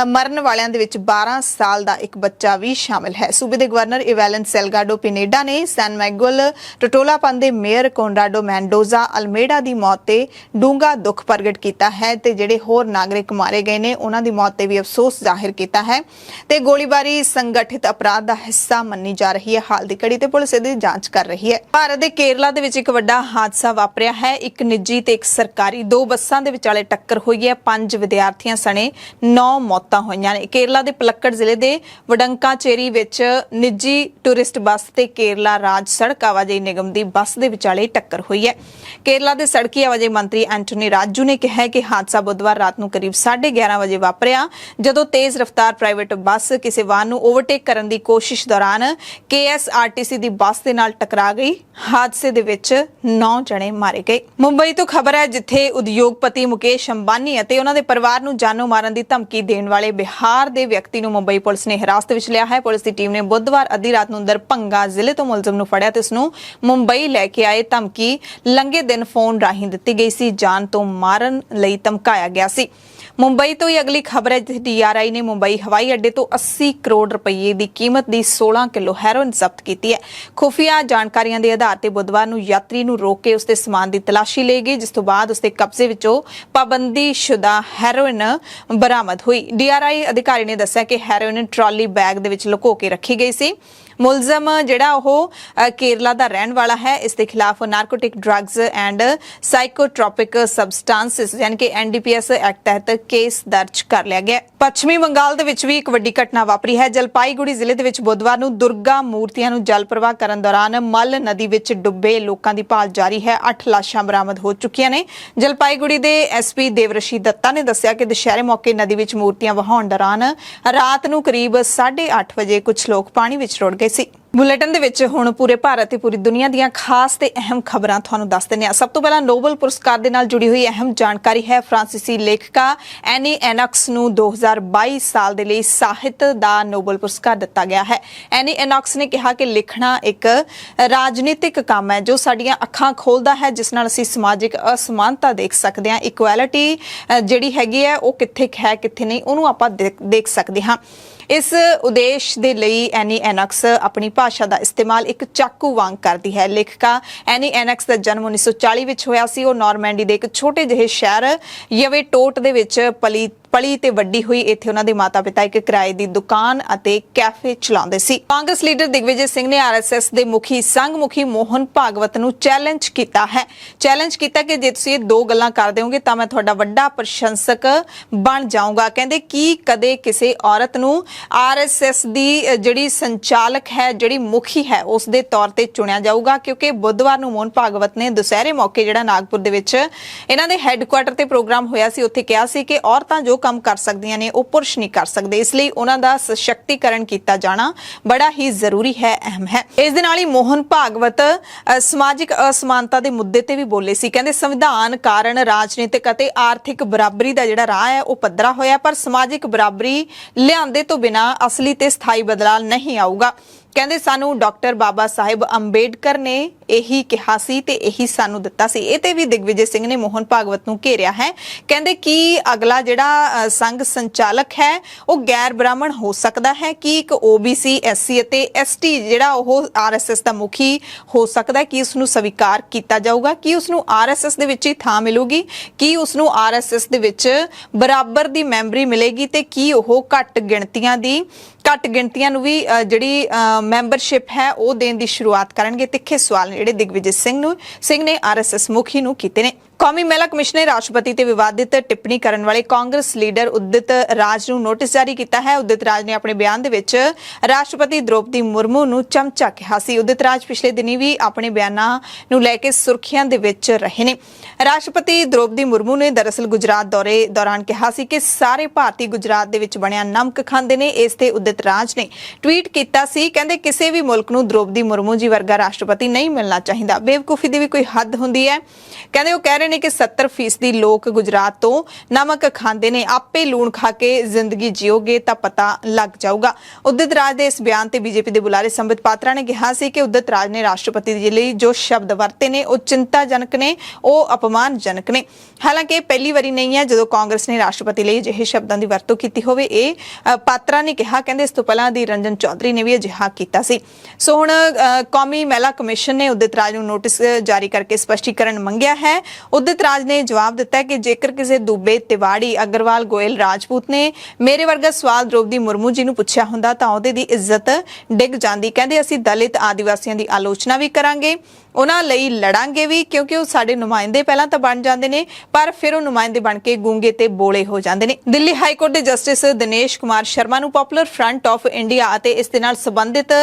S1: ਮਰਨ ਵਾਲਿਆਂ ਦੇ ਵਿੱਚ 12 ਸਾਲ ਦਾ ਇੱਕ ਬੱਚਾ ਵੀ ਸ਼ਾਮਿਲ ਹੈ। ਸੂਬੇ ਦੇ ਗਵਰਨਰ ਇਵੈਲਨ ਸੈਲਗਾਡੋ ਪਿਨੇਡਾ ਨੇ ਸੈਨ ਮੈਗੁਅਲ ਟੋਟੋਲਾਪਨ ਦੇ ਮੇਅਰ ਕੋਨਰਾਡੋ ਮੈਂਡੋਜ਼ਾ ਅਲਮੇਡਾ ਦੀ ਮੌਤ ਤੇ ਡੂੰਘਾ ਦੁੱਖ ਪ੍ਰਗਟ ਕੀਤਾ ਹੈ ਤੇ ਜਿਹੜੇ ਹੋਰ ਨਾਗਰਿਕ ਮਾਰੇ ਗਏ ਨੇ ਉਹਨਾਂ ਦੀ ਮੌਤ ਤੇ ਵੀ ਅਫਸੋਸ ਜ਼ਾਹਿਰ ਕੀਤਾ ਹੈ ਤੇ ਗੋਲੀਬਾਰੀ ਸੰਗਠਿਤ ਅਪਰਾਧ ਦਾ ਹਿੱਸਾ ਮੰਨੀ ਜਾ ਰਹੀ ਹੈ। ਹਾਲ ਦੀ ਘੜੀ ਤੇ ਪੁਲਿਸ ਇਹਦੀ ਜਾਂਚ ਕਰ ਰਹੀ ਹੈ। ਭਾਰਤ ਦੇ ਕੇਰਲਾ ਦੇ ਵਿੱਚ ਇੱਕ ਵੱਡਾ ਹਾਦਸਾ ਵਾਪਰਿਆ ਹੈ। ਇੱਕ ਨਿੱਜੀ ਤੇ ਇੱਕ ਸਰਕਾਰੀ 2 ਬੱਸਾਂ ਦੇ ਵਿਚਾਲੇ ਟੱਕਰ ਹੋਈ ਹੈ। 5 ਵਿਦਿਆਰਥੀਆਂ ਸਣੇ 9 ਮੌਤਾਂ ਹੋਈਆਂ ਨੇ। ਕੇਰਲਾ ਦੇ ਪਲੱਕੜ ਜ਼ਿਲ੍ਹੇ ਦੇ ਵਡੰਕਾਚੇਰੀ ਵਿੱਚ ਨਿੱਜੀ ਟੂਰਿਸਟ ਬੱਸ ਤੇ ਕੇਰਲਾ ਰਾਜ ਸੜਕ ਆਵਾਜਾਈ ਨਿਗਮ ਦੀ ਬੱਸ ਦੇ ਵਿਚਾਲੇ ਟੱਕਰ ਹੋਈ ਹੈ। ਕੇਰਲਾ ਦੇ ਸੜਕੀ ਆਵਾਜਾਈ ਮੰਤਰੀ ਐਂਟੋਨੀ ਰਾਜੂ ਨੇ ਕਿਹਾ ਕਿ ਹਾਦਸਾ ਬੁੱਧਵਾਰ ਰਾਤ ਨੂੰ ਕਰੀਬ 11:30 ਵਜੇ ਵਾਪਰਿਆ, ਜਦੋਂ ਤੇਜ਼ ਰਫ਼ਤਾਰ ਪ੍ਰਾਈਵੇਟ ਬੱਸ ਕਿਸੇ ਵਾਹਨ ਨੂੰ ਓਵਰਟੇਕ ਕਰਨ ਦੀ ਕੋਸ਼ਿਸ਼ ਦੌਰਾਨ KSRTC ਦੀ ਬੱਸ ਦੇ ਨਾਲ ਟਕਰਾ ਗਈ। ਹਾਦਸੇ ਦੇ ਵਿੱਚ 9 ਜਣੇ ਮਾਰੇ ਗਏ। ਮੁੰਬਈ ਤੋਂ ਖਬਰ ਹੈ, ਜਿੱਥੇ ਉਦਯੋਗਪਤੀ ਮੁਕੇਸ਼ ਅੰਬਾਨੀ ਅਤੇ ਉਹਨਾਂ ਦੇ ਪਰਿਵਾਰ ਨੂੰ ਜਾਨੋਂ ਮਾਰਨ ਦੀ ਧਮਕੀ ਦੇਣ ਵਾਲੇ ਬਿਹਾਰ ਦੇ ਵਿਅਕਤੀ ਨੂੰ ਮੁੰਬਈ ਪੁਲਿਸ ਨੇ ਹਿਰਾਸਤ ਵਿੱਚ ਲਿਆ ਹੈ। ਪੁਲਿਸ ਦੀ ਟੀਮ ਨੇ ਬੁੱਧਵਾਰ ਅੱਧੀ ਰਾਤ ਨੂੰ ਦਰਭੰਗਾ ਜ਼ਿਲ੍ਹੇ ਤੋਂ ਮੁਲਜ਼ਮ ਨੂੰ ਫੜਿਆ ਤੇ ਉਸ ਨੂੰ ਮੁੰਬਈ ਲੈ ਕੇ ਆਏ। ਧਮਕੀ ਲੰਘੇ ਦਿਨ ਫੋਨ ਰਾਹੀਂ ਦਿੱਤੀ ਗਈ ਸੀ। ਜਾਨ ਤੋਂ ਮਾਰਨ ਲਈ ਧਮਕਾਇਆ ਗਿਆ ਸੀ। ਮੁੰਬਈ ਤੋਂ ਹੀ ਅਗਲੀ ਖਬਰ ਹੈ, ਜਿੱਥੇ DRI ਨੇ ਮੁੰਬਈ ਹਵਾਈ ਅੱਡੇ ਤੋਂ 80 ਕਰੋੜ ਰੁਪਏ ਦੀ ਕੀਮਤ ਦੀ 16 ਕਿਲੋ ਹੈਰੋਇਨ ਜ਼ਬਤ ਕੀਤੀ ਹੈ। ਖੁਫੀਆ ਜਾਣਕਾਰੀਆਂ ਦੇ ਆਧਾਰ ਤੇ ਬੁੱਧਵਾਰ ਨੂੰ ਯਾਤਰੀ ਨੂੰ ਰੋਕ ਕੇ ਉਸਦੇ ਸਮਾਨ ਦੀ ਤਲਾਸ਼ੀ ਲਈ ਗਈ, ਜਿਸ ਤੋਂ ਬਾਅਦ ਉਸਦੇ ਕਬਜ਼ੇ ਵਿੱਚੋਂ ਪਾਬੰਦੀਸ਼ੁਦਾ ਹੈਰੋਇਨ ਬਰਾਮਦ ਹੋਈ। DRI ਅਧਿਕਾਰੀ ਨੇ ਦੱਸਿਆ ਕਿ ਹੈਰੋਇਨ ਟਰਾਲੀ ਬੈਗ ਦੇ ਵਿੱਚ ਲੁਕੋ ਕੇ ਰੱਖੀ ਗਈ ਸੀ। ਮੁਲਜ਼ਮ ਜਿਹੜਾ ਉਹ ਕੇਰਲਾ ਦਾ ਰਹਿਣ ਵਾਲਾ ਹੈ। ਇਸ ਦੇ ਖਿਲਾਫ ਨਾਰਕੋਟਿਕ ਡਰੱਗਸ ਐਂਡ ਸਾਈਕੋਟ੍ਰੋਪਿਕ ਸਬਸਟੈਂਸਸ ਯਾਨੀ ਕਿ NDPS ਐਕਟ ਤਹਿਤ ਕੇਸ ਦਰਜ ਕਰ ਲਿਆ ਗਿਆ। ਪੱਛਮੀ ਬੰਗਾਲ ਦੇ ਵਿੱਚ ਵੀ ਇੱਕ ਵੱਡੀ ਘਟਨਾ ਵਾਪਰੀ ਹੈ। ਜਲਪਾਈਗੁੜੀ ਜ਼ਿਲ੍ਹੇ ਦੇ ਵਿੱਚ ਬੁੱਧਵਾਰ ਨੂੰ ਦੁਰਗਾ ਮੂਰਤੀਆਂ ਨੂੰ ਜਲ ਪ੍ਰਵਾਹ ਕਰਨ ਦੌਰਾਨ ਮੱਲ ਨਦੀ ਵਿੱਚ ਡੁੱਬੇ ਲੋਕਾਂ ਦੀ ਭਾਲ ਜਾਰੀ ਹੈ। 8 ਲਾਸ਼ਾਂ ਬਰਾਮਦ ਹੋ ਚੁੱਕੀਆਂ ਨੇ। ਜਲਪਾਈਗੁੜੀ ਦੇ SP ਦੇਵਰਸ਼ੀ ਦੱਤਾ ਨੇ ਦੱਸਿਆ ਕਿ ਦੁਸ਼ਹਿਰੇ ਮੌਕੇ ਨਦੀ ਵਿੱਚ ਮੂਰਤੀਆਂ ਵਹਾਉਣ ਦੌਰਾਨ ਰਾਤ ਨੂੰ ਕਰੀਬ 8:30 ਵਜੇ ਕੁਝ ਲੋਕ ਪਾਣੀ ਵਿੱਚ ਰੁੜ ਗਏ ਸੀ। ਬੁਲੇਟਿਨ ਦੇ ਵਿੱਚ ਹੁਣ ਪੂਰੇ ਭਾਰਤ ਤੇ ਪੂਰੀ ਦੁਨੀਆ ਦੀਆਂ ਖਾਸ ਤੇ ਅਹਿਮ ਖਬਰਾਂ ਤੁਹਾਨੂੰ ਦੱਸ ਦਿੰਦੇ ਹਾਂ। ਸਭ ਤੋਂ ਪਹਿਲਾਂ ਨੋਬਲ ਪੁਰਸਕਾਰ ਦੇ ਨਾਲ ਜੁੜੀ ਹੋਈ ਅਹਿਮ ਜਾਣਕਾਰੀ ਹੈ। ਫ੍ਰਾਂਸੀਸੀ ਲੇਖਕਾ ਐਨੀ ਐਨੌਕਸ ਨੂੰ 2022 ਸਾਲ ਦੇ ਲਈ ਸਾਹਿਤ ਦਾ ਨੋਬਲ ਪੁਰਸਕਾਰ ਦਿੱਤਾ ਗਿਆ ਹੈ। ਐਨੀ ਐਨੌਕਸ ਨੇ ਕਿਹਾ ਕਿ ਲਿਖਣਾ ਇੱਕ ਰਾਜਨੀਤਿਕ ਕੰਮ ਹੈ ਜੋ ਸਾਡੀਆਂ ਅੱਖਾਂ ਖੋਲਦਾ ਹੈ, ਜਿਸ ਨਾਲ ਅਸੀਂ ਸਮਾਜਿਕ ਅਸਮਾਨਤਾ ਦੇਖ ਸਕਦੇ ਹਾਂ। ਇਕੁਐਲਿਟੀ ਜਿਹੜੀ ਹੈਗੀ ਹੈ ਉਹ ਕਿੱਥੇ ਹੈ ਕਿੱਥੇ ਨਹੀਂ, ਉਹਨੂੰ ਆਪਾਂ ਦੇਖ ਸਕਦੇ ਹਾਂ। ਇਸ ਉਦੇਸ਼ ਦੇ ਲਈ ਐਨੀ ਐਨੌਕਸ ਆਪਣੀ ਭਾਸ਼ਾ ਦਾ ਇਸਤੇਮਾਲ ਇੱਕ ਚਾਕੂ ਵਾਂਗ ਕਰਦੀ ਹੈ। ਲੇਖਕਾ ਐਨੀ ਐਨੌਕਸ ਦਾ ਜਨਮ 1940 ਵਿੱਚ ਹੋਇਆ ਸੀ। ਉਹ ਨਾਰਮੈਂਡੀ ਦੇ ਇੱਕ ਛੋਟੇ ਜਿਹੇ ਸ਼ਹਿਰ ਯਵੇਟੋਟ ਦੇ ਵਿੱਚ ਪਲੀ ਤੇ ਵੱਡੀ ਹੋਈ। ਇੱਥੇ ਉਹਨਾਂ ਦੇ ਮਾਤਾ-ਪਿਤਾ ਇੱਕ ਕਿਰਾਏ ਦੀ ਦੁਕਾਨ ਅਤੇ ਕੈਫੇ ਚਲਾਉਂਦੇ ਸੀ। ਕਾਂਗਰਸ ਲੀਡਰ ਦਿਗਵਿਜੇ ਸਿੰਘ ਨੇ RSS ਦੇ ਮੁਖੀ ਸੰਘ ਮੁਖੀ ਮੋਹਨ ਭਾਗਵਤ ਨੂੰ ਚੈਲੰਜ ਕੀਤਾ ਹੈ। ਚੈਲੰਜ ਕੀਤਾ ਕਿ ਜੇ ਤੁਸੀਂ ਇਹ ਦੋ ਗੱਲਾਂ ਕਰ ਦਿਓਗੇ ਤਾਂ ਮੈਂ ਤੁਹਾਡਾ ਵੱਡਾ ਪ੍ਰਸ਼ੰਸਕ ਬਣ ਜਾਊਂਗਾ। ਕਹਿੰਦੇ ਕਿ ਕਦੇ ਕਿਸੇ ਔਰਤ ਨੂੰ RSS ਦੀ ਜਿਹੜੀ ਸੰਚਾਲਕ ਹੈ, ਜਿਹੜੀ ਮੁਖੀ ਹੈ, ਉਸ ਦੇ ਤੌਰ ਤੇ ਚੁਣਿਆ ਜਾਊਗਾ, ਕਿਉਂਕਿ ਬੁੱਧਵਾਰ ਨੂੰ ਮੋਹਨ ਭਾਗਵਤ ਨੇ ਦੁਸਹਿਰੇ ਮੌਕੇ ਜਿਹੜਾ ਨਾਗਪੁਰ ਦੇ ਵਿੱਚ ਇਹਨਾਂ ਦੇ ਹੈੱਡਕੁਆਰਟਰ ਤੇ ਪ੍ਰੋਗਰਾਮ ਹੋਇਆ ਸੀ, ਉੱਥੇ ਕਿਹਾ ਸੀ ਕਿ ਔਰਤਾਂ ਜੋ ਕੰਮ ਕਰ ਸਕਦੀਆਂ ਨੇ ਉਹ ਪੁਰਸ਼ ਨਹੀਂ ਕਰ ਸਕਦੇ। ਇਸ ਲਈ ਉਹਨਾਂ ਦਾ ਸਸ਼ਕਤੀਕਰਨ ਕੀਤਾ ਜਾਣਾ ਬੜਾ ਹੀ ਜ਼ਰੂਰੀ ਹੈ, ਅਹਿਮ ਹੈ। ਇਸ ਦੇ ਨਾਲ ਹੀ ਮੋਹਨ ਭਾਗਵਤ ਸਮਾਜਿਕ ਅਸਮਾਨਤਾ ਦੇ ਮੁੱਦੇ ਤੇ ਵੀ ਬੋਲੇ ਸੀ। ਕਹਿੰਦੇ ਸੰਵਿਧਾਨ ਕਾਰਨ ਰਾਜਨੀਤਿਕ ਅਤੇ ਆਰਥਿਕ ਬਰਾਬਰੀ ਦਾ ਜਿਹੜਾ ਰਾਹ ਹੈ ਉਹ ਪੱਧਰਾ ਹੋਇਆ, ਪਰ ਸਮਾਜਿਕ ਬਰਾਬਰੀ ਲਿਆਂਦੇ ਤੋਂ ਬਿਨਾਂ ਅਸਲੀ ਤੇ ਸਥਾਈ ਬਦਲਾਅ ਨਹੀਂ ਆਊਗਾ। ਕਹਿੰਦੇ ਸਾਨੂੰ ਡਾਕਟਰ ਬਾਬਾ ਸਾਹਿਬ ਅੰਬੇਡਕਰ ਨੇ ਇਹੀ ਕਿਹਾ ਸੀ ਤੇ ਇਹੀ ਸਾਨੂੰ ਦਿੱਤਾ ਸੀ। ਇਹ ਤੇ ਵੀ ਦਿਗਵਿਜੇ ਸਿੰਘ ਨੇ ਮੋਹਨ ਭਾਗਵਤ ਨੂੰ ਘੇਰਿਆ ਹੈ। ਕਹਿੰਦੇ ਕਿ ਅਗਲਾ ਜਿਹੜਾ ਸੰਘ ਸੰਚਾਲਕ ਹੈ ਉਹ ਗੈਰ ਬ੍ਰਾਹਮਣ ਹੋ ਸਕਦਾ ਹੈ, ਕਿ ਇੱਕ OBC SC ਅਤੇ ST ਜਿਹੜਾ ਉਹ RSS ਦਾ ਮੁਖੀ ਹੋ ਸਕਦਾ ਹੈ, ਕਿ ਉਸ ਨੂੰ ਸਵੀਕਾਰ ਕੀਤਾ ਜਾਊਗਾ, ਕਿ ਉਸ ਨੂੰ RSS ਦੇ ਵਿੱਚ ਹੀ ਥਾਂ ਮਿਲੂਗੀ, ਕਿ ਉਸ ਨੂੰ RSS ਦੇ ਵਿੱਚ ਬਰਾਬਰ ਦੀ ਮੈਂਬਰੀ ਮਿਲੇਗੀ ਤੇ ਕੀ ਉਹ ਘੱਟ ਗਿਣਤੀਆਂ ਨੂੰ ਵੀ ਜਿਹੜੀ ਮੈਂਬਰਸ਼ਿਪ ਹੈ ਉਹ ਦੇਣ ਦੀ ਸ਼ੁਰੂਆਤ ਕਰਨਗੇ। ਤਿੱਖੇ ਸਵਾਲ ਜਿਹੜੇ ਦਿਗਵਿਜੇ ਸਿੰਘ ਨੇ RSS ਮੁਖੀ ਨੂੰ ਕੀਤੇ ਨੇ। ਕੌਮੀ ਮਹਿਲਾ ਕਮਿਸ਼ਨ ਨੇ ਰਾਸ਼ਟਰਪਤੀ ਤੇ ਵਿਵਾਦਿਤ ਟਿੱਪਣੀ ਕਰਨ ਵਾਲੇ ਕਾਂਗਰਸ ਲੀਡਰ ਉਦਿਤ ਰਾਜ ਨੂੰ ਨੋਟਿਸ ਜਾਰੀ ਕੀਤਾ ਹੈ। ਉਦਿਤ ਰਾਜ ਨੇ ਆਪਣੇ ਬਿਆਨ ਦੇ ਵਿੱਚ ਰਾਸ਼ਟਰਪਤੀ ਦ੍ਰੋਪਦੀ ਮੁਰਮੂ ਨੂੰ ਚਮਚਾ ਕਿਹਾ ਸੀ। ਉਦਿਤ ਰਾਜ ਪਿਛਲੇ ਦਿਨੀ ਵੀ ਆਪਣੇ ਬਿਆਨਾਂ ਨੂੰ ਲੈ ਕੇ ਸੁਰਖੀਆਂ ਦੇ ਵਿੱਚ ਰਹੇ ਨੇ। ਰਾਸ਼ਟਰਪਤੀ ਦ੍ਰੋਪਦੀ ਮੁਰਮੂ ਨੇ ਦਰਅਸਲ ਗੁਜਰਾਤ ਦੌਰੇ ਦੌਰਾਨ ਕਿਹਾ ਸੀ ਕਿ ਸਾਰੇ ਭਾਰਤੀ ਗੁਜਰਾਤ ਦੇ ਵਿੱਚ ਬਣਿਆ ਨਮਕ ਖਾਂਦੇ ਨੇ। ਇਸ ਤੇ ਉਦਿਤ ਰਾਜ ਨੇ ਟਵੀਟ ਕੀਤਾ ਸੀ, ਕਹਿੰਦੇ ਕਿਸੇ ਵੀ ਮੁਲਕ ਨੂੰ ਦ੍ਰੋਪਦੀ ਮੁਰਮੂ ਜੀ ਵਰਗਾ ਰਾਸ਼ਟਰਪਤੀ ਨਹੀਂ ਮਿਲਣਾ ਚਾਹੀਦਾ। ਬੇਵਕੂਫੀ ਦੀ ਵੀ ਕੋਈ ਹੱਦ ਹੁੰਦੀ ਹੈ। ਕਹਿੰਦੇ ਉਹ ਕਹਿ ਰਹੇ ਨੇ ਕਿ 70% ਲੋਕ ਗੁਜਰਾਤ ਤੋਂ ਨਮਕ ਖਾਂਦੇ ਨੇ। ਆਪੇ ਲੂਣ ਖਾ ਕੇ ਜ਼ਿੰਦਗੀ ਜਿਓਗੇ ਤਾਂ ਪਤਾ ਲੱਗ ਜਾਊਗਾ। ਉਦਿਤ ਰਾਜ ਦੇ ਇਸ ਬਿਆਨ ਤੇ BJP ਦੇ ਬੁਲਾਰੇ ਸੰਬਿਤ ਪਾਤਰਾ ਨੇ ਕਿਹਾ ਸੀ ਕਿ ਉਦਿਤ ਰਾਜ ਨੇ ਰਾਸ਼ਟਰਪਤੀ ਦੇ ਲਈ ਜੋ ਸ਼ਬਦ ਵਰਤੇ ਨੇ ਉਹ ਚਿੰਤਾਜਨਕ ਨੇ, ਉਹ ਅਪਮਾਨਜਨਕ ਨੇ। ਹਾਲਾਂਕਿ ਇਹ ਪਹਿਲੀ ਵਾਰੀ ਨਹੀਂ ਹੈ ਜਦੋਂ ਕਾਂਗਰਸ ਨੇ ਰਾਸ਼ਟਰਪਤੀ ਲਈ ਅਜਿਹੇ ਸ਼ਬਦਾਂ ਦੀ ਵਰਤੋਂ ਕੀਤੀ ਹੋਵੇ। ਇਹ ਪਾਤਰਾ ਨੇ ਕਿਹਾ। ਕਹਿੰਦੇ ਇਸ ਤੋਂ ਪਹਿਲਾਂ ਦੀ ਰੰਜਨ ਚੌਧਰੀ ਨੇ ਵੀ ਅਜਿਹਾ ਕੀਤਾ ਸੀ। ਸੋ ਹੁਣ ਕੌਮੀ ਮਹਿਲਾ ਕਮਿਸ਼ਨ ਨੇ ਉਦਿਤ ਰਾਜ ਨੂੰ ਨੋਟਿਸ ਜਾਰੀ ਕਰਕੇ ਸਪਸ਼ਟੀਕਰਨ ਮੰਗਿਆ ਹੈ। ਉਦਿਤ ਰਾਜ ਨੇ ਜਵਾਬ ਦਿੱਤਾ ਕਿ ਜੇਕਰ ਕਿਸੇ ਦੁਬੇ, ਤਿਵਾੜੀ, ਅਗਰਵਾਲ, ਗੋਇਲ, ਰਾਜਪੂਤ ਨੇ ਮੇਰੇ ਵਰਗਾ ਸਵਾਲ ਦ੍ਰੋਪਦੀ ਮੁਰਮੂ ਜੀ ਨੂੰ ਪੁੱਛਿਆ ਹੁੰਦਾ ਤਾਂ ਉਹਦੇ ਦੀ ਇੱਜ਼ਤ ਡਿੱਗ ਜਾਂਦੀ। ਕਹਿੰਦੇ ਅਸੀਂ ਦਲਿਤ ਆਦੀਵਾਸੀਆਂ ਦੀ ਆਲੋਚਨਾ ਵੀ ਕਰਾਂਗੇ, ਉਹਨਾਂ ਲਈ ਲੜਾਂਗੇ ਵੀ, ਕਿਉਂਕਿ ਉਹ ਸਾਡੇ ਨੁਮਾਇੰਦੇ ਪਹਿਲਾਂ ਤਾਂ ਬਣ ਜਾਂਦੇ ਨੇ ਪਰ ਫਿਰ ਉਹ ਨੁਮਾਇੰਦੇ ਬਣ ਕੇ ਗੂੰਗੇ ਤੇ ਬੋਲੇ ਹੋ ਜਾਂਦੇ ਨੇ। ਦਿੱਲੀ ਹਾਈ ਕੋਰਟ ਦੇ ਜਸਟਿਸ ਦਿਨੇਸ਼ ਕੁਮਾਰ ਸ਼ਰਮਾ ਨੂੰ ਪਪੂਲਰ ਫਰੰਟ ਆਫ ਇੰਡੀਆ ਅਤੇ ਇਸ ਦੇ ਨਾਲ ਸੰਬੰਧਿਤ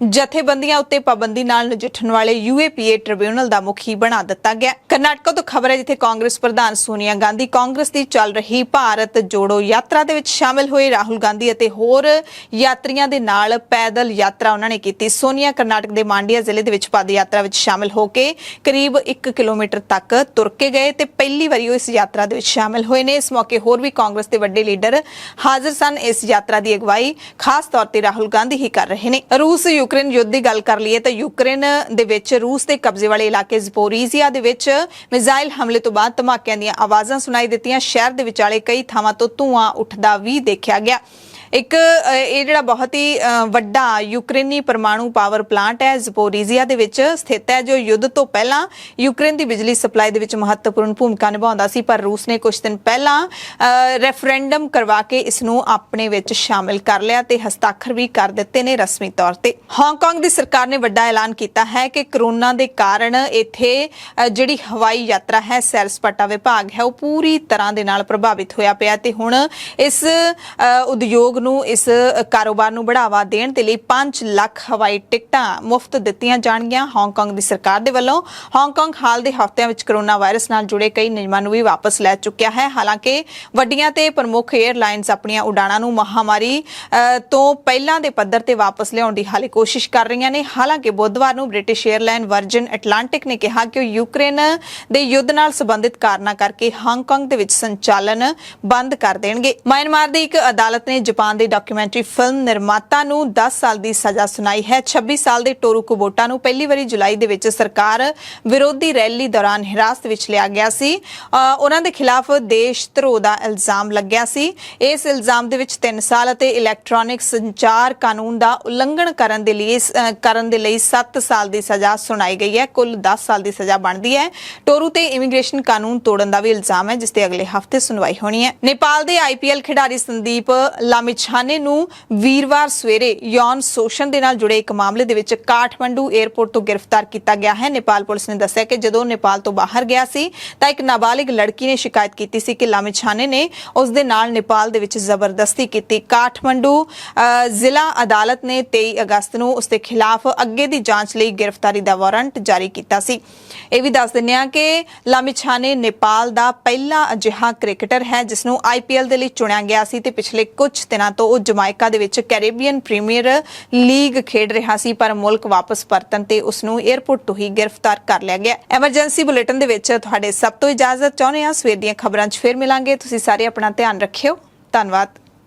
S1: ਜਥੇਬੰਦੀਆਂ ਉੱਤੇ ਪਾਬੰਦੀ ਨਾਲ ਨਜਿੱਠਣ ਵਾਲੇ UAPA ਟ੍ਰਿਬਿਊਨਲ ਦਾ ਮੁਖੀ ਬਣਾ ਦਿੱਤਾ ਗਿਆ। ਕਰਨਾਟਕ ਤੋਂ ਖਬਰ ਹੈ, ਜਿੱਥੇ ਕਾਂਗਰਸ ਪ੍ਰਧਾਨ ਸੋਨੀਆ ਗਾਂਧੀ ਕਾਂਗਰਸ ਦੀ ਚੱਲ ਰਹੀ ਭਾਰਤ ਜੋੜੋ ਯਾਤਰਾ ਦੇ ਵਿੱਚ ਸ਼ਾਮਿਲ ਹੋਏ। ਰਾਹੁਲ ਗਾਂਧੀ ਅਤੇ ਹੋਰ ਯਾਤਰੀਆਂ ਦੇ ਨਾਲ ਪੈਦਲ ਯਾਤਰਾ ਉਹਨਾਂ ਨੇ ਕੀਤੀ। ਸੋਨੀਆ ਕਰਨਾਟਕ ਦੇ ਮਾਂਡੀਆ ਜ਼ਿਲ੍ਹੇ ਦੇ ਵਿੱਚ ਪਦ ਯਾਤਰਾ ਵਿੱਚ ਸ਼ਾਮਿਲ ਸ਼ਾਮਲ ਹੋ ਕੇ ਕਰੀਬ 1 ਕਿਲੋਮੀਟਰ ਤੱਕ ਤੁਰ ਕੇ ਗਏ ਤੇ ਪਹਿਲੀ ਵਾਰੀ ਉਹ ਇਸ ਯਾਤਰਾ ਦੇ ਵਿੱਚ ਸ਼ਾਮਲ ਹੋਏ ਨੇ। ਇਸ ਮੌਕੇ ਹੋਰ ਵੀ ਕਾਂਗਰਸ ਦੇ ਵੱਡੇ ਲੀਡਰ ਹਾਜ਼ਰ ਸਨ। ਇਸ ਯਾਤਰਾ ਦੀ ਅਗਵਾਈ ਖਾਸ ਤੌਰ ਤੇ ਰਾਹੁਲ ਗਾਂਧੀ ਹੀ ਕਰ ਰਹੇ ਨੇ। ਰੂਸ ਯੂਕਰੇਨ ਯੁੱਧ ਦੀ ਗੱਲ ਕਰ ਲਈਏ ਤਾਂ ਯੂਕਰੇਨ ਦੇ ਵਿੱਚ ਰੂਸ ਦੇ ਕਬਜ਼ੇ ਵਾਲੇ ਇਲਾਕੇ ਜ਼ਪੋਰੀਜ਼ੀਆ ਦੇ ਵਿੱਚ ਮਿਜ਼ਾਈਲ ਹਮਲੇ ਤੋਂ ਬਾਅਦ ਧਮਾਕਿਆਂ ਦੀਆਂ ਆਵਾਜ਼ਾਂ ਸੁਣਾਈ ਦਿੱਤੀਆਂ। ਸ਼ਹਿਰ ਦੇ ਵਿਚਾਲੇ ਕਈ ਥਾਵਾਂ ਤੋਂ ਧੂਆਂ ਉੱਠਦਾ ਵੀ ਦੇਖਿਆ ਗਿਆ। ਇੱਕ ਇਹ ਜਿਹੜਾ ਬਹੁਤ ਹੀ ਵੱਡਾ ਯੂਕਰੇਨੀ ਪਰਮਾਣੂ ਪਾਵਰ ਪਲਾਂਟ ਹੈ ਜ਼ਪੋਰੀਜ਼ੀਆ ਦੇ ਵਿੱਚ ਸਥਿਤ ਹੈ, ਜੋ ਯੁੱਧ ਤੋਂ ਪਹਿਲਾਂ ਯੂਕਰੇਨ ਦੀ ਬਿਜਲੀ ਸਪਲਾਈ ਦੇ ਵਿੱਚ ਮਹੱਤਵਪੂਰਨ ਭੂਮਿਕਾ ਨਿਭਾਉਂਦਾ ਸੀ, ਪਰ ਰੂਸ ਨੇ ਕੁਝ ਦਿਨ ਪਹਿਲਾਂ ਰੈਫਰੈਂਡਮ ਕਰਵਾ ਕੇ ਇਸ ਨੂੰ ਆਪਣੇ ਵਿੱਚ ਸ਼ਾਮਿਲ ਕਰ ਲਿਆ ਤੇ ਹਸਤਾਖਰ ਵੀ ਕਰ ਦਿੱਤੇ ਨੇ ਰਸਮੀ ਤੌਰ ਤੇ। ਹਾਂਗਕਾਂਗ ਦੀ ਸਰਕਾਰ ਨੇ ਵੱਡਾ ਐਲਾਨ ਕੀਤਾ ਹੈ ਕਿ ਕਰੋਨਾ ਦੇ ਕਾਰਨ ਇੱਥੇ ਜਿਹੜੀ ਹਵਾਈ ਯਾਤਰਾ ਹੈ, ਸੈਰ ਸਪਾਟਾ ਵਿਭਾਗ ਹੈ, ਉਹ ਪੂਰੀ ਤਰ੍ਹਾਂ ਦੇ ਨਾਲ ਪ੍ਰਭਾਵਿਤ ਹੋਇਆ ਪਿਆ ਤੇ ਹੁਣ ਇਸ ਉਦਯੋਗ ਨੂੰ ਇਸ ਕਾਰੋਬਾਰ ਨੂੰ ਬੜਾਵਾ ਦੇਣ ਦੇ ਲਈ 5 ਲੱਖ ਹਵਾਈ ਟਿਕਟਾਂ ਮੁਫਤ ਦਿੱਤੀਆਂ ਜਾਣਗੀਆਂ। ਹਾਂਗਕਾਂਗ ਦੀ ਸਰਕਾਰ ਦੇ ਵੱਲੋਂ ਹਾਂਗਕਾਂਗ ਹਾਲ ਦੇ ਹਫ਼ਤਿਆਂ ਵਿੱਚ ਕਰੋਨਾ ਵਾਇਰਸ ਨਾਲ ਜੁੜੇ ਕਈ ਨਿਯਮਾਂ ਨੂੰ ਵੀ ਵਾਪਸ ਲੈ ਚੁੱਕਿਆ ਹੈ। ਹਾਲਾਂਕਿ ਵੱਡੀਆਂ ਤੇ ਪ੍ਰਮੁੱਖ 에ਅਰਲਾਈਨਸ ਆਪਣੀਆਂ ਉਡਾਣਾਂ ਨੂੰ ਮਹਾਮਾਰੀ ਤੋਂ ਪਹਿਲਾਂ ਦੇ ਪੱਧਰ ਤੇ ਵਾਪਸ ਲਿਆਉਣ ਦੀ ਹਾਲੇ ਕੋਸ਼ਿਸ਼ ਕਰ ਰਹੀਆਂ ਨੇ। ਹਾਲਾਂਕਿ ਬੁੱਧਵਾਰ ਨੂੰ ਬ੍ਰਿਟਿਸ਼ 에ਅਰਲਾਈਨ ਵਰਜਨ ਐਟਲਾਂਟਿਕ ਨੇ ਕਿਹਾ ਕਿ ਉਹ ਯੂਕਰੇਨ ਦੇ ਯੁੱਧ ਨਾਲ ਸੰਬੰਧਿਤ ਕਾਰਨਾਂ ਕਰਕੇ ਹਾਂਗਕਾਂਗ ਦੇ ਵਿੱਚ ਸੰਚਾਲਨ ਬੰਦ ਕਰ ਦੇਣਗੇ। ਮਿਆਂਮਾਰ ਦੀ ਇੱਕ ਅਦਾਲਤ ਨੇ ਜਾਪਾਨ ਦੇ ਡਾਕੂਮੈਂਟਰੀ ਫਿਲਮ ਨਿਰਮਾਤਾ ਨੂੰ 10 ਸਾਲ ਦੀ ਸਜ਼ਾ ਸੁਣਾਈ ਹੈ। 26 ਸਾਲ ਦੇ ਟੋਰੂ ਕੁਬੋਟਾ ਨੂੰ ਪਹਿਲੀ ਵਾਰੀ ਜੁਲਾਈ ਦੇ ਵਿੱਚ ਸਰਕਾਰ ਵਿਰੋਧੀ ਰੈਲੀ ਦੌਰਾਨ ਹਿਰਾਸਤ ਵਿੱਚ ਲਿਆ ਗਿਆ ਸੀ। ਉਹਨਾਂ ਦੇ ਖਿਲਾਫ ਦੇਸ਼ ਧਰੋਹ ਦਾ ਇਲਜ਼ਾਮ ਲੱਗਿਆ ਸੀ। ਇਸ ਇਲਜ਼ਾਮ ਦੇ ਵਿੱਚ 3 ਸਾਲ ਅਤੇ ਇਲੈਕਟ੍ਰੋਨਿਕ ਸੰਚਾਰ ਕਾਨੂੰਨ ਦਾ ਉਲੰਘਣ ਕਰਨ ਦੇ ਲਈ 7 ਸਾਲ ਦੀ ਸਜ਼ਾ ਸੁਣਾਈ ਗਈ ਹੈ। ਕੁੱਲ 10 ਸਾਲ ਦੀ ਸਜ਼ਾ ਬਣਦੀ ਹੈ। ਟੋਰੂ ਤੇ ਇਮੀਗ੍ਰੇਸ਼ਨ ਕਾਨੂੰਨ ਤੋੜਨ ਦਾ ਵੀ ਇਲਜ਼ਾਮ ਹੈ, ਜਿਸ ਤੇ ਅਗਲੇ ਹਫ਼ਤੇ ਸੁਣਵਾਈ ਹੋਣੀ ਹੈ। ਨੇਪਾਲ ਦੇ IPL ਖਿਡਾਰੀ ਸੰਦੀਪ ਲਾਮਿਛਾਨੇ ਨੂੰ ਵੀਰਵਾਰ ਸਵੇਰੇ ਯੌਨ ਸ਼ੋਸ਼ਣ ਦੇ ਨਾਲ ਜੁੜੇ ਇੱਕ ਮਾਮਲੇ ਦੇ ਵਿੱਚ ਕਾਠਮੰਡੂ 에ਅਰਪੋਰਟ ਤੋਂ ਗ੍ਰਿਫਤਾਰ ਕੀਤਾ ਗਿਆ ਹੈ। ਨੇਪਾਲ ਪੁਲਿਸ ਨੇ ਦੱਸਿਆ ਕਿ ਜਦੋਂ ਨੇਪਾਲ ਤੋਂ ਬਾਹਰ ਗਿਆ ਸੀ ਤਾਂ ਇੱਕ ਨਾਬਾਲਿਗ ਲੜਕੀ ਨੇ ਸ਼ਿਕਾਇਤ ਕੀਤੀ ਸੀ ਕਿ ਲਾਮਿਛਾਨੇ ਨੇ ਉਸ ਦੇ ਨਾਲ ਨੇਪਾਲ ਦੇ ਵਿੱਚ ਜ਼ਬਰਦਸਤੀ ਕੀਤੀ। ਕਾਠਮੰਡੂ ਜ਼ਿਲ੍ਹਾ ਅਦਾਲਤ ਨੇ 23 ਅਗਸਤ ਨੂੰ ਉਸ ਦੇ ਖਿਲਾਫ ਅੱਗੇ ਦੀ ਜਾਂਚ ਲਈ ਗ੍ਰਿਫਤਾਰੀ ਦਾ ਵਾਰੰਟ ਜਾਰੀ ਕੀਤਾ ਸੀ। ਇਹ ਵੀ ਦੱਸ ਦਿੰਦੇ ਹਾਂ ਕਿ ਲਾਮਿਛਾਨੇ ਨੇਪਾਲ ਦਾ ਪਹਿਲਾ ਅਜਿਹਾ ਕ੍ਰਿਕਟਰ ਹੈ ਜਿਸ ਨੂੰ IPL ਦੇ ਲਈ ਚੁਣਿਆ ਗਿਆ ਸੀ ਤੇ ਪਿਛਲੇ ਕੁਝ ਦਿਨਾਂ ਤੋਂ ਉਹ ਜਮਾਇਕਾ ਦੇ ਵਿੱਚ ਕੈਰੇਬੀਅਨ ਪ੍ਰੀਮੀਅਰ ਲੀਗ ਖੇਡ ਰਿਹਾ ਸੀ, ਪਰ ਮੁਲਕ ਵਾਪਸ ਪਰਤਣ ਤੇ ਉਸ ਨੂੰ 에ਅਰਪੋਰਟ ਤੋਂ ਹੀ ਗ੍ਰਿਫਤਾਰ ਕਰ ਲਿਆ ਗਿਆ। ਐਮਰਜੈਂਸੀ ਬੁਲੇਟਿਨ ਦੇ ਵਿੱਚ ਤੁਹਾਡੇ ਸਭ ਤੋਂ ਇਜਾਜ਼ਤ ਚਾਹੁੰਦੇ ਹਾਂ। ਸਵੇਰ ਦੀਆਂ ਖਬਰਾਂ 'ਚ ਫਿਰ ਮਿਲਾਂਗੇ। ਤੁਸੀਂ ਸਾਰੇ ਆਪਣਾ ਧਿਆਨ ਰੱਖਿਓ। ਧੰਨਵਾਦ।